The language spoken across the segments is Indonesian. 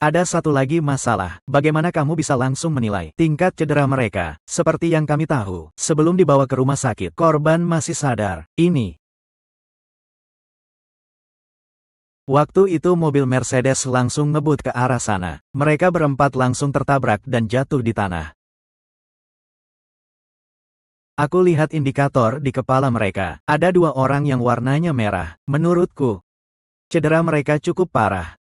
Ada satu lagi masalah, bagaimana kamu bisa langsung menilai tingkat cedera mereka? Seperti yang kami tahu, sebelum dibawa ke rumah sakit, korban masih sadar. Ini. Waktu itu mobil Mercedes langsung ngebut ke arah sana. Mereka berempat langsung tertabrak dan jatuh di tanah. Aku lihat indikator di kepala mereka. Ada 2 orang yang warnanya merah. Menurutku, cedera mereka cukup parah.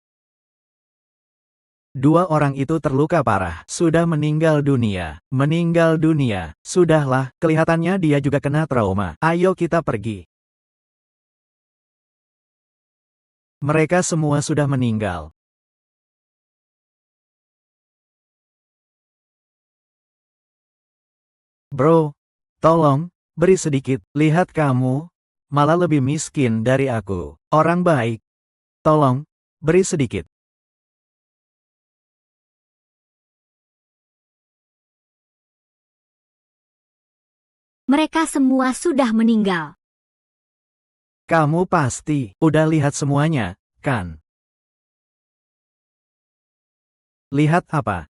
2 orang itu terluka parah. Sudah meninggal dunia. Meninggal dunia. Sudahlah, kelihatannya dia juga kena trauma. Ayo kita pergi. Mereka semua sudah meninggal. Bro, tolong, beri sedikit. Lihat kamu, malah lebih miskin dari aku. Orang baik. Tolong, beri sedikit. Mereka semua sudah meninggal. Kamu pasti udah lihat semuanya, kan? Lihat apa?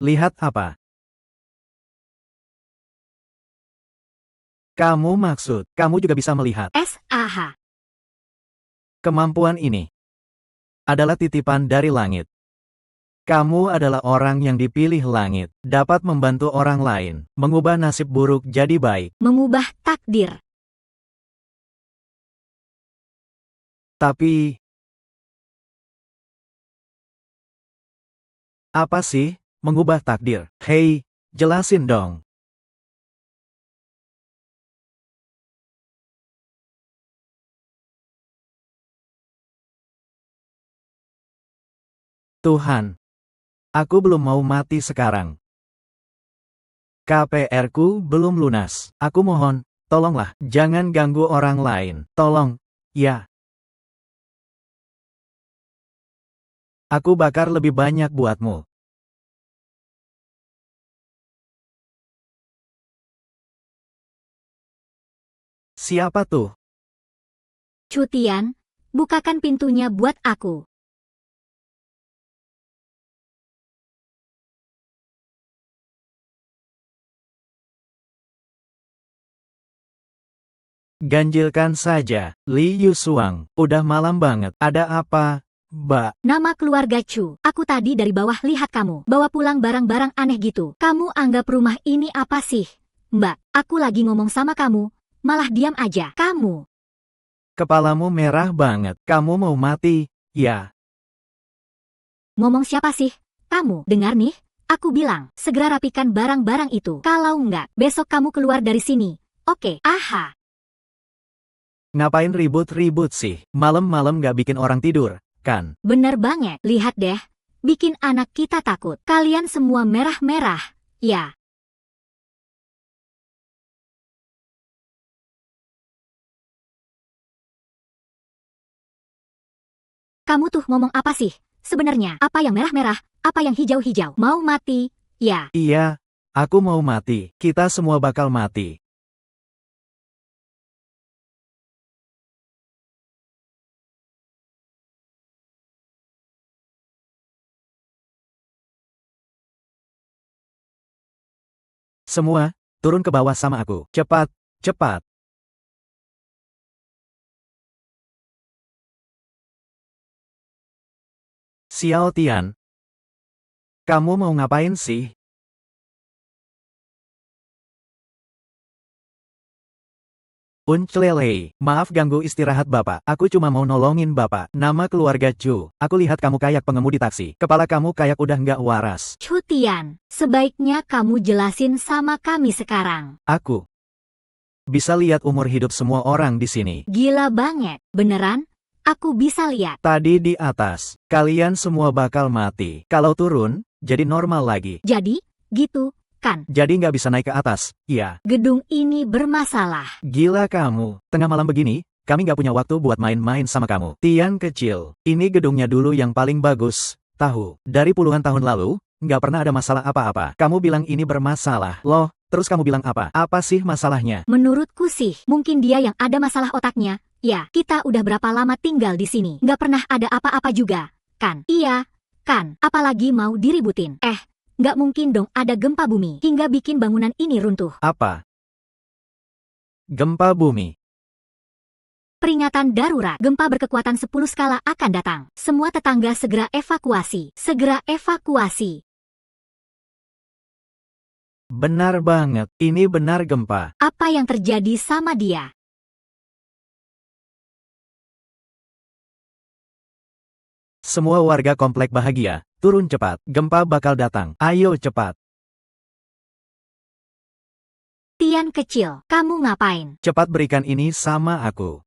Lihat apa? Kamu maksud, kamu juga bisa melihat. SAH. Kemampuan ini adalah titipan dari langit. Kamu adalah orang yang dipilih langit, dapat membantu orang lain, mengubah nasib buruk jadi baik. Mengubah takdir. Tapi, apa sih, mengubah takdir? Hei, jelasin dong. Tuhan, aku belum mau mati sekarang. KPR-ku belum lunas. Aku mohon, tolonglah, jangan ganggu orang lain. Tolong, ya. Aku bakar lebih banyak buatmu. Siapa tuh? Cutian, bukakan pintunya buat aku. Ganjilkan saja, Li Yusuang. Udah malam banget. Ada apa, Mbak? Nama keluarga Chu. Aku tadi dari bawah lihat kamu bawa pulang barang-barang aneh gitu. Kamu anggap rumah ini apa sih? Mbak, aku lagi ngomong sama kamu, malah diam aja. Kamu. Kepalamu merah banget. Kamu mau mati, ya? Ngomong siapa sih? Kamu, dengar nih. Aku bilang, segera rapikan barang-barang itu. Kalau enggak, besok kamu keluar dari sini. Oke, aha. Ngapain ribut-ribut sih? Malam-malam gak bikin orang tidur, kan? Bener banget. Lihat deh. Bikin anak kita takut. Kalian semua merah-merah. Ya. Kamu tuh ngomong apa sih? Sebenarnya, apa yang merah-merah? Apa yang hijau-hijau? Mau mati? Ya. Iya, aku mau mati. Kita semua bakal mati. Semua, turun ke bawah sama aku. Cepat, cepat. Xiao Tian. Kamu mau ngapain sih? Unclelei, maaf ganggu istirahat Bapak. Aku cuma mau nolongin Bapak. Nama keluarga Chu. Aku lihat kamu kayak pengemudi taksi. Kepala kamu kayak udah nggak waras. Cutian, sebaiknya kamu jelasin sama kami sekarang. Aku bisa lihat umur hidup semua orang di sini. Gila banget, beneran? Aku bisa lihat. Tadi di atas, kalian semua bakal mati. Kalau turun, jadi normal lagi. Jadi, gitu, kan? Jadi nggak bisa naik ke atas, iya. Gedung ini bermasalah. Gila kamu, tengah malam begini, kami nggak punya waktu buat main-main sama kamu. Tian kecil, ini gedungnya dulu yang paling bagus. Tahu, dari puluhan tahun lalu, nggak pernah ada masalah apa-apa. Kamu bilang ini bermasalah. Loh, terus kamu bilang apa? Apa sih masalahnya? Menurutku sih, mungkin dia yang ada masalah otaknya. Ya, kita udah berapa lama tinggal di sini. Nggak pernah ada apa-apa juga, kan? Iya, kan? Apalagi mau diributin. Nggak mungkin dong ada gempa bumi hingga bikin bangunan ini runtuh. Apa? Gempa bumi. Peringatan darurat, gempa berkekuatan 10 skala akan datang. Semua tetangga segera evakuasi. Segera evakuasi. Benar banget, ini benar gempa. Apa yang terjadi sama dia? Semua warga komplek bahagia, turun cepat, gempa bakal datang, ayo cepat. Tian kecil, kamu ngapain? Cepat berikan ini sama aku.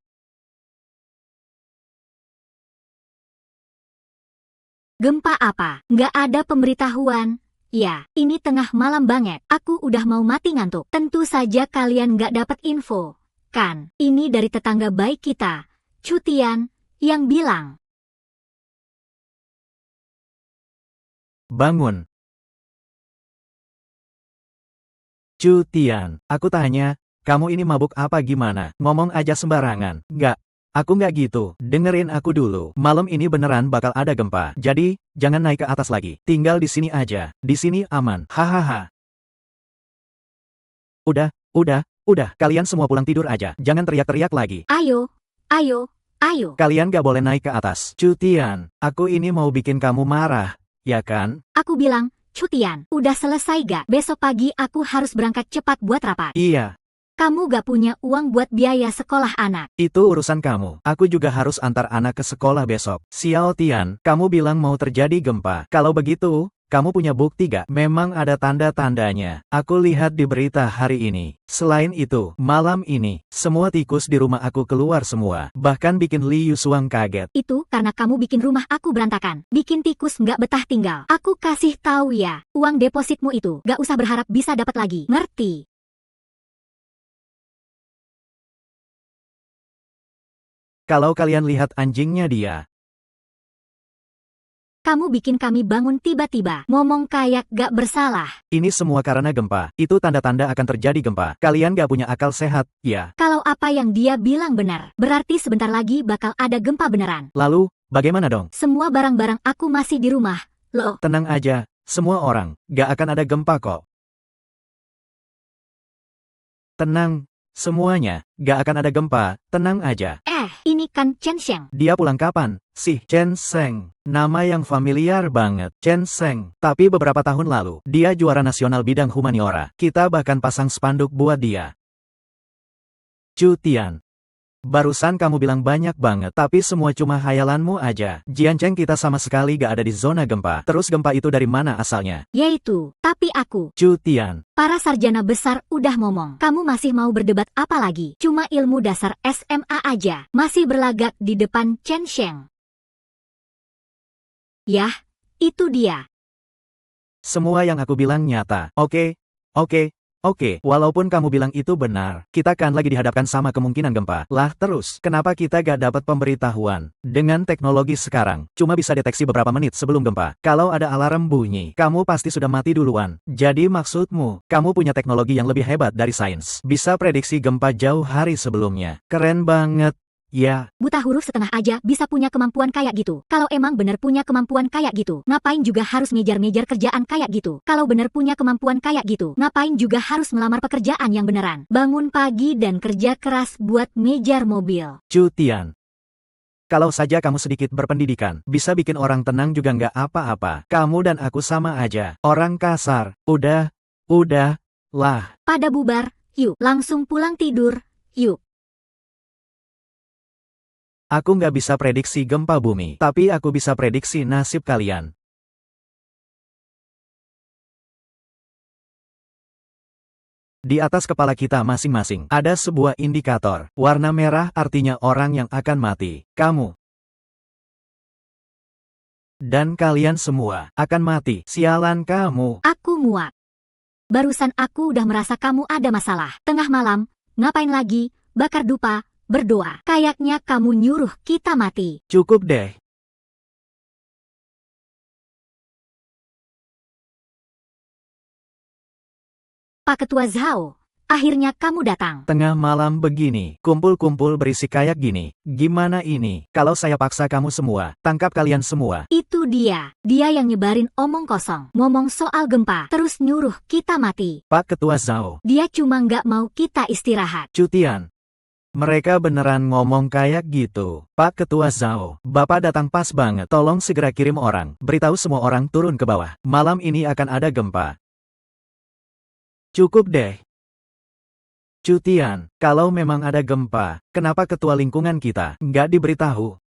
Gempa apa? Nggak ada pemberitahuan. Ya, ini tengah malam banget. Aku udah mau mati ngantuk. Tentu saja kalian nggak dapat info. Kan, ini dari tetangga baik kita, Chu Tian, yang bilang. Bangun. Chu Tian, aku tanya, kamu ini mabuk apa gimana? Ngomong aja sembarangan. Nggak, aku nggak gitu. Dengerin aku dulu. Malam ini beneran bakal ada gempa. Jadi, jangan naik ke atas lagi. Tinggal di sini aja. Di sini aman. Hahaha. Udah. Kalian semua pulang tidur aja. Jangan teriak-teriak lagi. Ayo. Kalian gak boleh naik ke atas. Chu Tian, aku ini mau bikin kamu marah, ya kan? Aku bilang, Chu Tian, udah selesai gak? Besok pagi aku harus berangkat cepat buat rapat. Iya. Kamu gak punya uang buat biaya sekolah anak. Itu urusan kamu. Aku juga harus antar anak ke sekolah besok. Xiao Tian, kamu bilang mau terjadi gempa. Kalau begitu, kamu punya bukti gak? Memang ada tanda-tandanya. Aku lihat di berita hari ini. Selain itu, malam ini, semua tikus di rumah aku keluar semua. Bahkan bikin Li Yusuang kaget. Itu karena kamu bikin rumah aku berantakan. Bikin tikus nggak betah tinggal. Aku kasih tahu ya, uang depositmu itu nggak usah berharap bisa dapat lagi. Ngerti? Kalau kalian lihat anjingnya dia. Kamu bikin kami bangun tiba-tiba. Ngomong kayak gak bersalah. Ini semua karena gempa. Itu tanda-tanda akan terjadi gempa. Kalian gak punya akal sehat, ya? Kalau apa yang dia bilang benar, berarti sebentar lagi bakal ada gempa beneran. Lalu, bagaimana dong? Semua barang-barang aku masih di rumah. Loh. Tenang aja, semua orang. Gak akan ada gempa kok. Tenang, semuanya. Gak akan ada gempa, tenang aja. Ini kan Chen Sheng. Dia pulang kapan? Si Chen Sheng. Nama yang familiar banget. Chen Sheng. Tapi beberapa tahun lalu, dia juara nasional bidang humaniora. Kita bahkan pasang spanduk buat dia. Chu Tian. Barusan kamu bilang banyak banget, tapi semua cuma hayalanmu aja. Jiancheng kita sama sekali gak ada di zona gempa. Terus gempa itu dari mana asalnya? Yaitu, tapi aku. Chu Tian. Para sarjana besar udah ngomong. Kamu masih mau berdebat apa lagi? Cuma ilmu dasar SMA aja. Masih berlagak di depan Chen Sheng. Yah, itu dia. Semua yang aku bilang nyata. Oke. Walaupun kamu bilang itu benar, kita kan lagi dihadapkan sama kemungkinan gempa. Lah terus, kenapa kita gak dapat pemberitahuan? Dengan teknologi sekarang, cuma bisa deteksi beberapa menit sebelum gempa. Kalau ada alarm bunyi, kamu pasti sudah mati duluan. Jadi maksudmu, kamu punya teknologi yang lebih hebat dari sains. Bisa prediksi gempa jauh hari sebelumnya. Keren banget. Ya. Buta huruf setengah aja bisa punya kemampuan kayak gitu. Kalau emang bener punya kemampuan kayak gitu, ngapain juga harus ngejar-ngejar kerjaan kayak gitu? Kalau bener punya kemampuan kayak gitu, ngapain juga harus melamar pekerjaan yang beneran? Bangun pagi dan kerja keras buat ngejar mobil. Chu Tian. Kalau saja kamu sedikit berpendidikan, bisa bikin orang tenang juga nggak apa-apa. Kamu dan aku sama aja. Orang kasar. Udah lah. Pada bubar, yuk. Langsung pulang tidur, yuk. Aku nggak bisa prediksi gempa bumi, tapi aku bisa prediksi nasib kalian. Di atas kepala kita masing-masing, ada sebuah indikator. Warna merah artinya orang yang akan mati. Kamu. Dan kalian semua akan mati. Sialan kamu. Aku muak. Barusan aku udah merasa kamu ada masalah. Tengah malam, ngapain lagi? Bakar dupa. Berdoa, kayaknya kamu nyuruh kita mati. Cukup deh. Pak Ketua Zhao, Akhirnya kamu datang. Tengah malam begini, kumpul-kumpul berisik kayak gini. Gimana ini? Kalau saya paksa kamu semua, tangkap kalian semua. Itu dia. Dia yang nyebarin omong kosong. Ngomong soal gempa, terus nyuruh kita mati. Pak Ketua Zhao. Dia cuma nggak mau kita istirahat. Cutian. Mereka beneran ngomong kayak gitu. Pak Ketua Zhao, Bapak datang pas banget. Tolong segera kirim orang. Beritahu semua orang turun ke bawah. Malam ini akan ada gempa. Cukup deh. Cutian, kalau memang ada gempa, kenapa ketua lingkungan kita nggak diberitahu?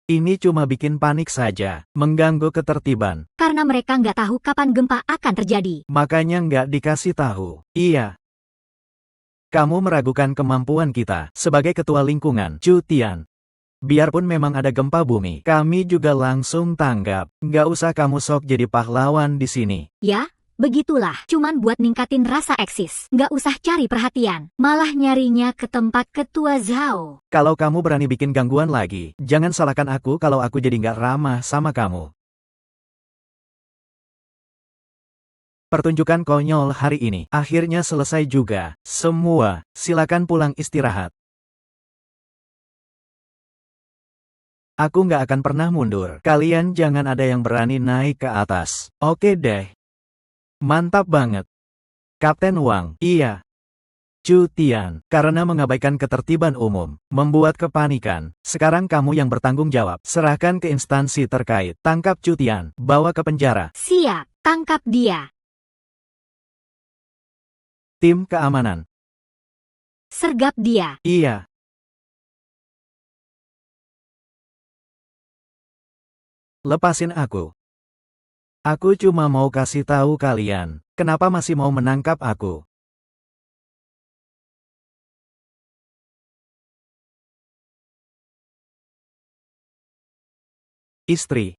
Ini cuma bikin panik saja, mengganggu ketertiban. Karena mereka nggak tahu kapan gempa akan terjadi. Makanya nggak dikasih tahu. Iya. Kamu meragukan kemampuan kita sebagai ketua lingkungan. Cutian. Biarpun memang ada gempa bumi, kami juga langsung tanggap. Nggak usah kamu sok jadi pahlawan di sini. Ya? Begitulah, cuman buat ningkatin rasa eksis. Nggak usah cari perhatian, malah nyarinya ke tempat Ketua Zhao. Kalau kamu berani bikin gangguan lagi, jangan salahkan aku kalau aku jadi nggak ramah sama kamu. Pertunjukan konyol hari ini akhirnya selesai juga. Semua, silakan pulang istirahat. Aku nggak akan pernah mundur. Kalian jangan ada yang berani naik ke atas. Oke deh. Mantap banget. Kapten Wang, iya. Cutian, karena mengabaikan ketertiban umum, membuat kepanikan. Sekarang kamu yang bertanggung jawab. Serahkan ke instansi terkait. Tangkap Cutian, bawa ke penjara. Siap, tangkap dia. Tim keamanan. Sergap dia. Iya. Lepasin aku. Aku cuma mau kasih tahu kalian, kenapa masih mau menangkap aku. Istri.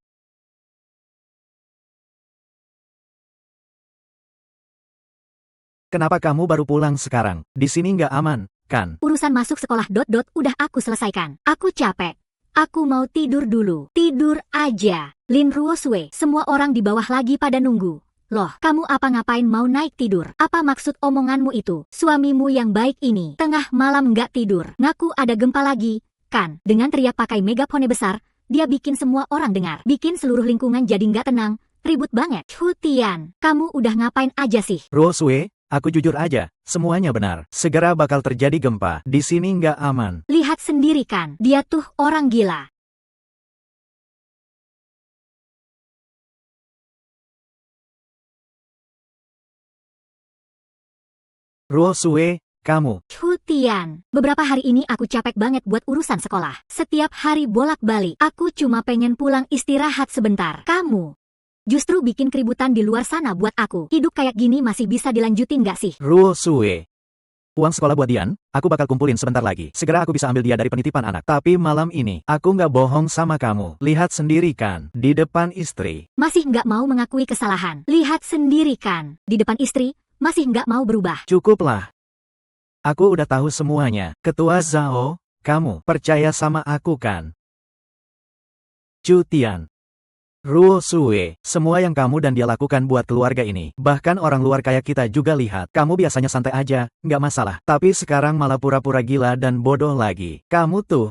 Kenapa kamu baru pulang sekarang? Di sini nggak aman, kan? Urusan masuk sekolah udah aku selesaikan. Aku capek. Aku mau tidur dulu. Tidur aja. Lin Ruosue, semua orang di bawah lagi pada nunggu. Loh, kamu apa ngapain mau naik tidur? Apa maksud omonganmu itu? Suamimu yang baik ini, tengah malam nggak tidur. Ngaku ada gempa lagi, kan? Dengan teriak pakai megafone besar, dia bikin semua orang dengar. Bikin seluruh lingkungan jadi nggak tenang. Ribut banget. Hutian, kamu udah ngapain aja sih? Ruosue, aku jujur aja, semuanya benar. Segera bakal terjadi gempa. Di sini nggak aman. Lihat sendiri kan, dia tuh orang gila. Ruosue, kamu. Hutian, beberapa hari ini aku capek banget buat urusan sekolah. Setiap hari bolak-balik, aku cuma pengen pulang istirahat sebentar. Kamu justru bikin keributan di luar sana buat aku. Hidup kayak gini masih bisa dilanjutin gak sih? Ruosue. Uang sekolah buat Dian, aku bakal kumpulin sebentar lagi. Segera aku bisa ambil dia dari penitipan anak. Tapi malam ini, aku nggak bohong sama kamu. Lihat sendiri kan, di depan istri. Masih nggak mau mengakui kesalahan. Lihat sendiri kan, di depan istri, masih nggak mau berubah. Cukuplah. Aku udah tahu semuanya. Ketua Zhao, kamu percaya sama aku kan? Cutian. Ruosue, semua yang kamu dan dia lakukan buat keluarga ini, bahkan orang luar kayak kita juga lihat. Kamu biasanya santai aja, nggak masalah. Tapi sekarang malah pura-pura gila dan bodoh lagi. Kamu tuh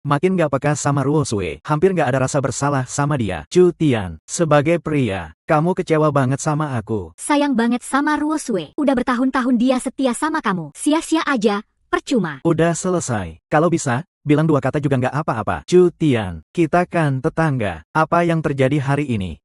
makin nggak peka sama Ruosue, hampir nggak ada rasa bersalah sama dia. Cutian, sebagai pria, kamu kecewa banget sama aku. Sayang banget sama Ruosue. Udah bertahun-tahun dia setia sama kamu. Sia-sia aja, percuma. Udah selesai. Kalau bisa, bilang dua kata juga nggak apa-apa. Cutian, kita kan tetangga. Apa yang terjadi hari ini?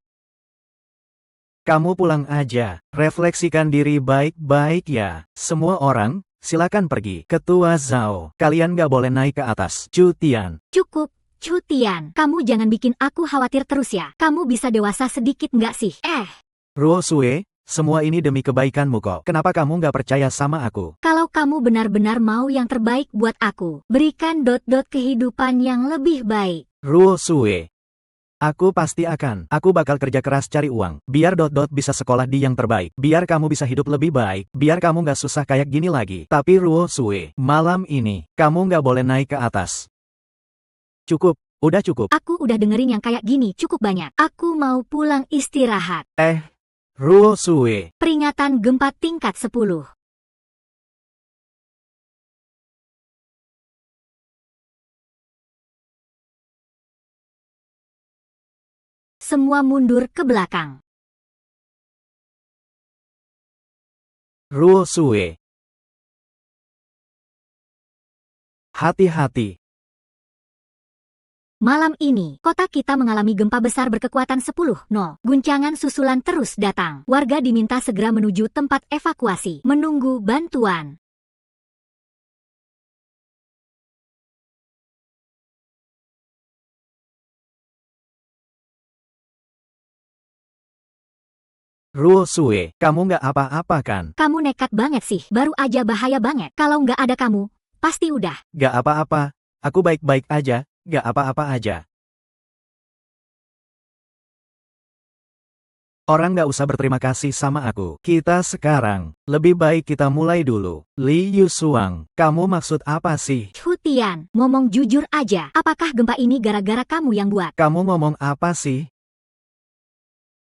Kamu pulang aja. Refleksikan diri baik-baik ya. Semua orang, silakan pergi. Ketua Zhao, kalian nggak boleh naik ke atas. Cutian. Cukup, Cutian. Kamu jangan bikin aku khawatir terus ya. Kamu bisa dewasa sedikit nggak sih? Ruosue, semua ini demi kebaikanmu kok. Kenapa kamu nggak percaya sama aku? Kalau kamu benar-benar mau yang terbaik buat aku, berikan kehidupan yang lebih baik. Ruosue. Aku pasti akan. Aku bakal kerja keras cari uang. Biar bisa sekolah di yang terbaik. Biar kamu bisa hidup lebih baik. Biar kamu nggak susah kayak gini lagi. Tapi Ruosue, malam ini, kamu nggak boleh naik ke atas. Cukup. Udah cukup. Aku udah dengerin yang kayak gini cukup banyak. Aku mau pulang istirahat. Ruo Sue. Peringatan gempa tingkat 10. Semua mundur ke belakang. Ruo Sue. Hati-hati. Malam ini, kota kita mengalami gempa besar berkekuatan 10,0. Guncangan susulan terus datang. Warga diminta segera menuju tempat evakuasi, menunggu bantuan. Ruo Sue, kamu nggak apa-apa kan? Kamu nekat banget sih, baru aja bahaya banget. Kalau nggak ada kamu, pasti udah. Nggak apa-apa, aku baik-baik aja, nggak apa-apa aja. Orang nggak usah berterima kasih sama aku. Kita sekarang, lebih baik kita mulai dulu. Li Yusuang, kamu maksud apa sih? Hutian, ngomong jujur aja, apakah gempa ini gara-gara kamu yang buat? Kamu ngomong apa sih?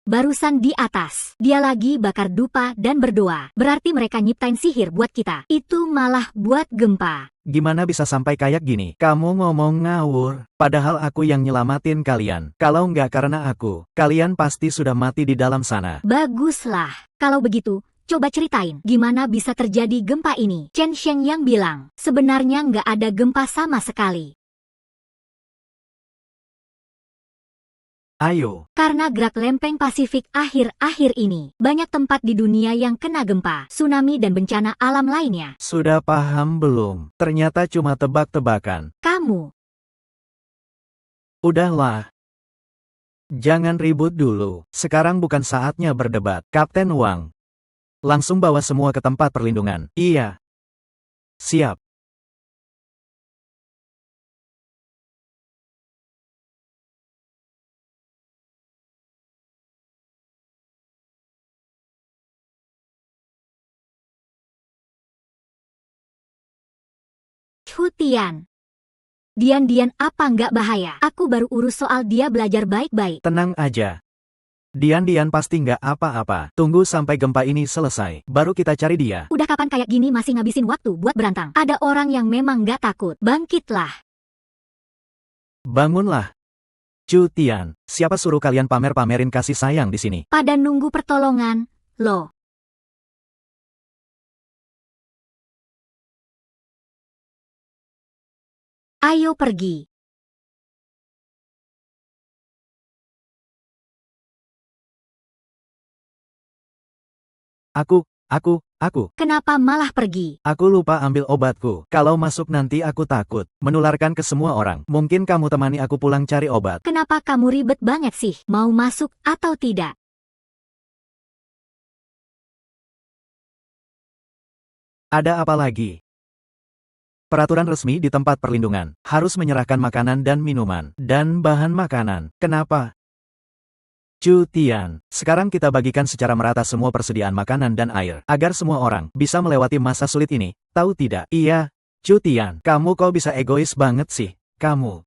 Barusan di atas, dia lagi bakar dupa dan berdoa. Berarti mereka nyiptain sihir buat kita. Itu malah buat gempa. Gimana bisa sampai kayak gini? Kamu ngomong ngawur, padahal aku yang nyelamatin kalian. Kalau nggak karena aku, kalian pasti sudah mati di dalam sana. Baguslah. Kalau begitu, coba ceritain gimana bisa terjadi gempa ini. Chen Sheng yang bilang, sebenarnya nggak ada gempa sama sekali. Ayo. Karena gerak lempeng Pasifik akhir-akhir ini, banyak tempat di dunia yang kena gempa, tsunami dan bencana alam lainnya. Sudah paham belum? Ternyata cuma tebak-tebakan. Kamu, Udahlah. Jangan ribut dulu. Sekarang bukan saatnya berdebat. Kapten Wang. Langsung bawa semua ke tempat perlindungan. Iya. Siap. Hutian. Dian-Dian apa nggak bahaya? Aku baru urus soal dia belajar baik-baik. Tenang aja. Dian-Dian pasti nggak apa-apa. Tunggu sampai gempa ini selesai. Baru kita cari dia. Udah kapan kayak gini masih ngabisin waktu buat berantang? Ada orang yang memang nggak takut. Bangkitlah. Bangunlah. Chu Tian, siapa suruh kalian pamer-pamerin kasih sayang di sini? Pada nunggu pertolongan, loh. Ayo pergi. Aku. Kenapa malah pergi? Aku lupa ambil obatku. Kalau masuk nanti aku takut. Menularkan ke semua orang. Mungkin kamu temani aku pulang cari obat. Kenapa kamu ribet banget sih? Mau masuk atau tidak? Ada apa lagi? Peraturan resmi di tempat perlindungan. Harus menyerahkan makanan dan minuman. Dan bahan makanan. Kenapa? Chu Tian, sekarang kita bagikan secara merata semua persediaan makanan dan air. Agar semua orang bisa melewati masa sulit ini. Tahu tidak? Iya. Chu Tian, kamu kok bisa egois banget sih? Kamu.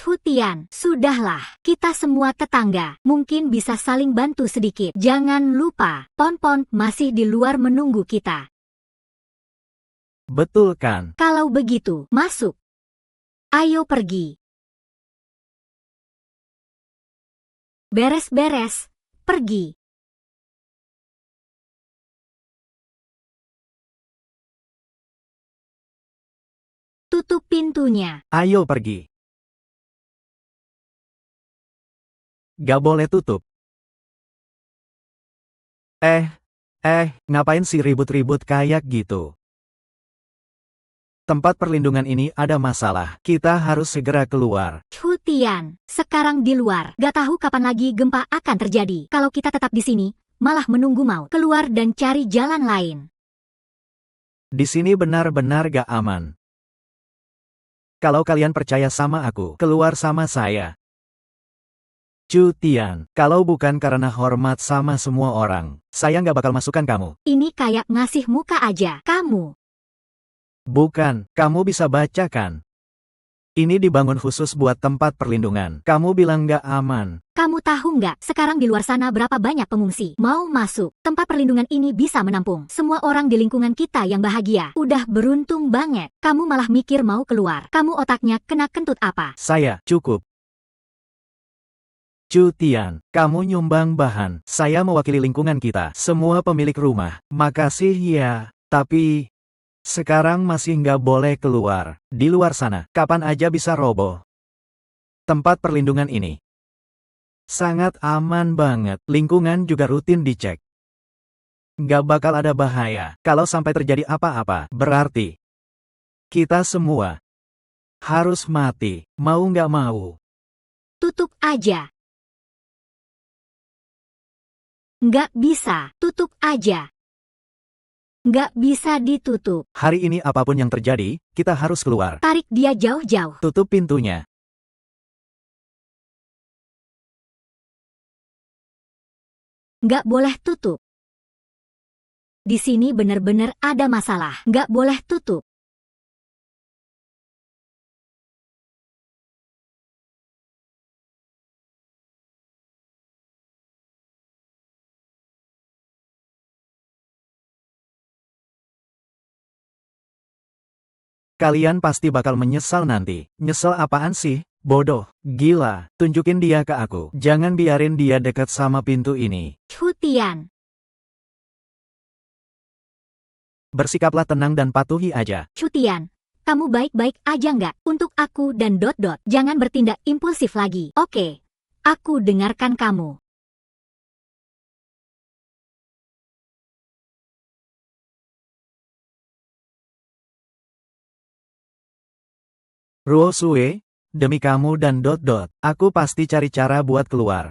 Hutian, sudahlah. Kita semua tetangga. Mungkin bisa saling bantu sedikit. Jangan lupa, Pon-Pon masih di luar menunggu kita. Betul kan? Kalau begitu, masuk. Ayo pergi. Beres-beres, pergi. Tutup pintunya. Ayo pergi. Gak boleh tutup. Ngapain sih ribut-ribut kayak gitu? Tempat perlindungan ini ada masalah. Kita harus segera keluar. Hutian, sekarang di luar. Gak tahu kapan lagi gempa akan terjadi. Kalau kita tetap di sini, malah menunggu mau keluar dan cari jalan lain. Di sini benar-benar gak aman. Kalau kalian percaya sama aku, keluar sama saya. Chu Tian, kalau bukan karena hormat sama semua orang, saya nggak bakal masukkan kamu. Ini kayak ngasih muka aja. Kamu. Bukan, kamu bisa baca kan? Ini dibangun khusus buat tempat perlindungan. Kamu bilang nggak aman. Kamu tahu nggak, sekarang di luar sana berapa banyak pengungsi mau masuk. Tempat perlindungan ini bisa menampung semua orang di lingkungan kita yang bahagia. Udah beruntung banget. Kamu malah mikir mau keluar. Kamu otaknya kena kentut apa? Saya, cukup. Chu Tian, kamu nyumbang bahan. Saya mewakili lingkungan kita. Semua pemilik rumah. Makasih ya. Tapi sekarang masih nggak boleh keluar. Di luar sana, kapan aja bisa roboh. Tempat perlindungan ini sangat aman banget. Lingkungan juga rutin dicek. Nggak bakal ada bahaya. Kalau sampai terjadi apa-apa, berarti kita semua harus mati. Mau nggak mau. Tutup aja. Nggak bisa. Tutup aja. Nggak bisa ditutup. Hari ini apapun yang terjadi, kita harus keluar. Tarik dia jauh-jauh. Tutup pintunya. Nggak boleh tutup. Di sini bener-bener ada masalah. Nggak boleh tutup. Kalian pasti bakal menyesal nanti. Nyesel apaan sih? Bodoh. Gila. Tunjukin dia ke aku. Jangan biarin dia dekat sama pintu ini. Chu Tian. Bersikaplah tenang dan patuhi aja. Chu Tian. Kamu baik-baik aja nggak? Untuk aku dan dot-dot. Jangan bertindak impulsif lagi. Oke. Aku dengarkan kamu. Ruo Sue, demi kamu dan dot-dot, aku pasti cari cara buat keluar.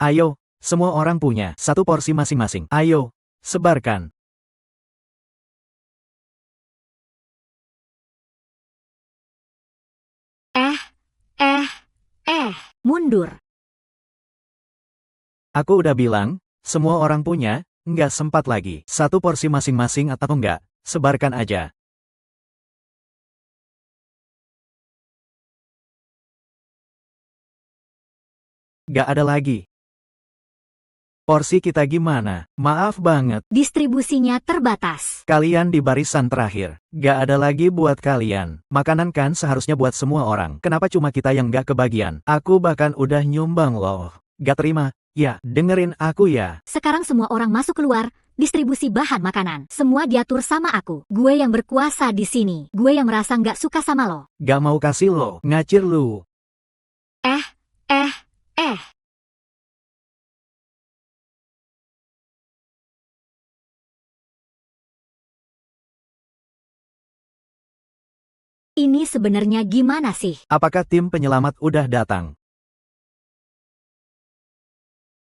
Ayo, semua orang punya satu porsi masing-masing. Ayo, sebarkan. Mundur. Aku udah bilang, semua orang punya, nggak sempat lagi. Satu porsi masing-masing atau enggak, sebarkan aja. Nggak ada lagi. Porsi kita gimana? Maaf banget. Distribusinya terbatas. Kalian di barisan terakhir. Nggak ada lagi buat kalian. Makanan kan seharusnya buat semua orang. Kenapa cuma kita yang nggak kebagian? Aku bahkan udah nyumbang loh. Nggak terima? Ya, dengerin aku ya. Sekarang semua orang masuk keluar. Distribusi bahan makanan. Semua diatur sama aku. Gue yang berkuasa di sini. Gue yang merasa nggak suka sama lo. Nggak mau kasih lo. Ngacir lu. Eh. Ini sebenarnya gimana sih? Apakah tim penyelamat udah datang?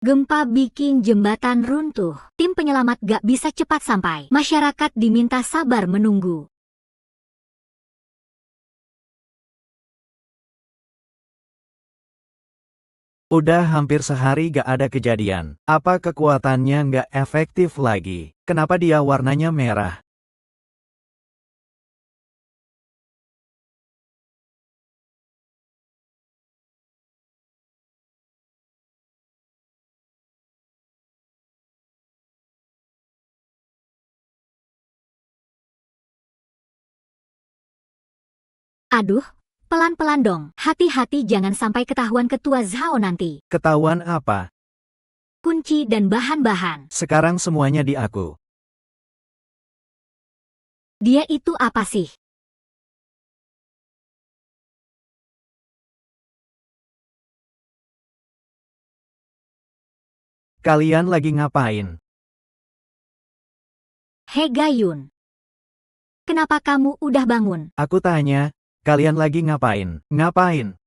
Gempa bikin jembatan runtuh. Tim penyelamat gak bisa cepat sampai. Masyarakat diminta sabar menunggu. Udah hampir sehari gak ada kejadian. Apa kekuatannya nggak efektif lagi? Kenapa dia warnanya merah? Aduh, pelan-pelan dong. Hati-hati jangan sampai ketahuan ketua Zhao nanti. Ketahuan apa? Kunci dan bahan-bahan. Sekarang semuanya di aku. Dia itu apa sih? Kalian lagi ngapain? He Gayun. Kenapa kamu udah bangun? Aku tanya, kalian lagi ngapain? Ngapain?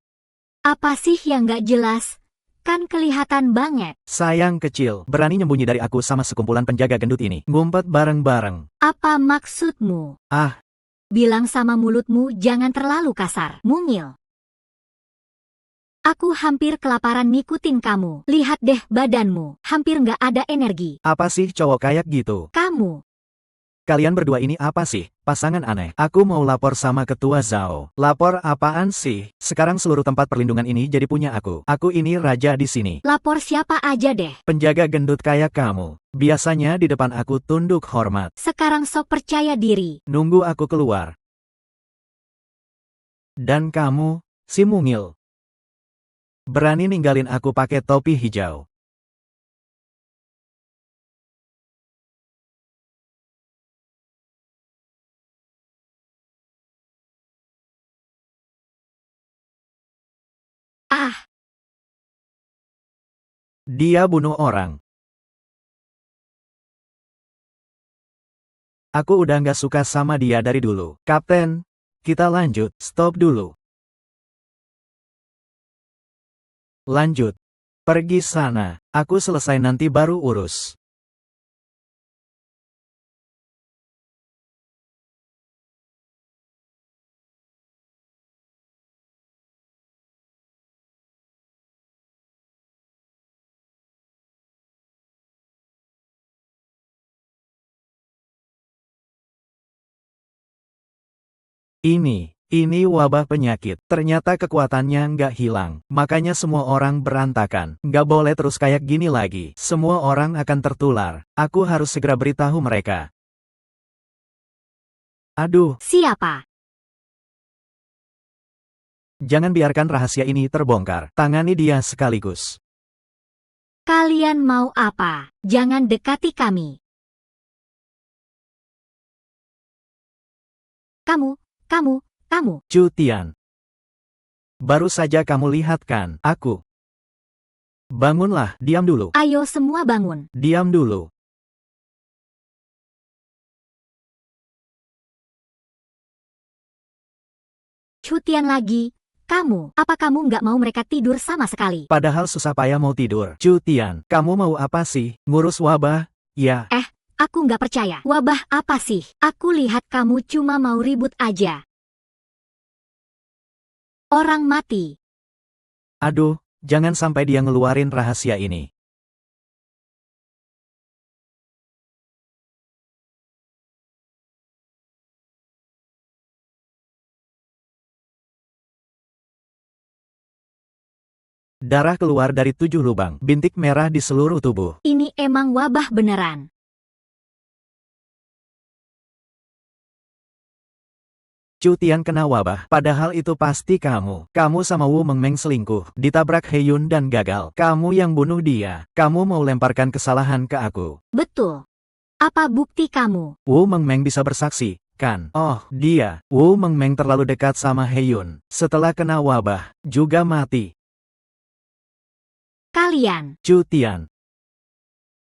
Apa sih yang gak jelas? Kan kelihatan banget. Sayang kecil, berani nyembunyi dari aku sama sekumpulan penjaga gendut ini. Ngumpet bareng-bareng. Apa maksudmu? Ah, Bilang sama mulutmu jangan terlalu kasar. Mungil. Aku hampir kelaparan ngikutin kamu. Lihat deh badanmu. Hampir nggak ada energi. apa sih cowok kayak gitu? Kamu. Kalian berdua ini apa sih? Pasangan aneh. Aku mau lapor sama ketua Zhao. Lapor apaan sih? Sekarang seluruh tempat perlindungan ini jadi punya aku. Aku ini raja di sini. Lapor siapa aja deh. Penjaga gendut kayak kamu. Biasanya di depan aku tunduk hormat. Sekarang sok percaya diri. Nunggu aku keluar. Dan kamu, si mungil. Berani ninggalin aku pakai topi hijau. Ah, Dia bunuh orang. Aku udah nggak suka sama dia dari dulu. Kapten, kita lanjut. Stop dulu. Lanjut. Pergi sana. Aku selesai nanti baru urus. Ini wabah penyakit. Ternyata kekuatannya nggak hilang. Makanya semua orang berantakan. Nggak boleh terus kayak gini lagi. Semua orang akan tertular. Aku harus segera beritahu mereka. Aduh, siapa? jangan biarkan rahasia ini terbongkar. Tangani dia sekaligus. Kalian mau apa? Jangan dekati kami. Kamu. Chu Tian. Baru saja kamu lihat kan, aku. Bangunlah, diam dulu. Ayo semua bangun. Diam dulu. Cutian lagi. Apa kamu nggak mau mereka tidur sama sekali? Padahal susah payah mau tidur. Chu Tian, kamu mau apa sih? Ngurus wabah? Ya. Aku nggak percaya. Wabah apa sih? Aku lihat kamu cuma mau ribut aja. Orang mati. Aduh, jangan sampai dia ngeluarin rahasia ini. Darah keluar dari 7 lubang, bintik merah di seluruh tubuh. Ini emang wabah beneran. Chu Tian kena wabah, padahal itu pasti kamu. Kamu sama Wu Mengmeng selingkuh, ditabrak Heyun dan gagal. Kamu yang bunuh dia. Kamu mau lemparkan kesalahan ke aku. Betul. Apa bukti kamu? Wu Mengmeng bisa bersaksi, kan? Oh, dia. Wu Mengmeng terlalu dekat sama Heyun. Setelah kena wabah, juga mati. Kalian. Chu Tian.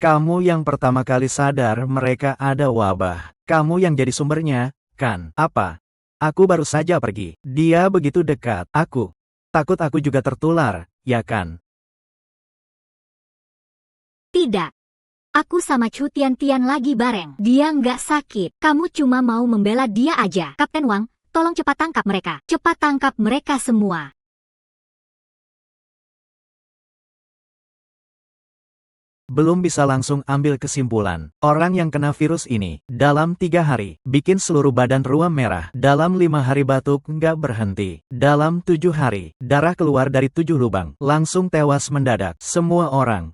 Kamu yang pertama kali sadar mereka ada wabah. Kamu yang jadi sumbernya, kan? Apa? Aku baru saja pergi. Dia begitu dekat. Aku. Takut aku juga tertular, ya kan? Tidak. Aku sama Cutian lagi bareng. Dia nggak sakit. Kamu cuma mau membela dia aja. Kapten Wang, tolong cepat tangkap mereka. Cepat tangkap mereka semua. Belum bisa langsung ambil kesimpulan. Orang yang kena virus ini, dalam 3 hari, bikin seluruh badan ruam merah. Dalam 5 hari batuk nggak berhenti. Dalam 7 hari, darah keluar dari 7 lubang. Langsung tewas mendadak. Semua orang.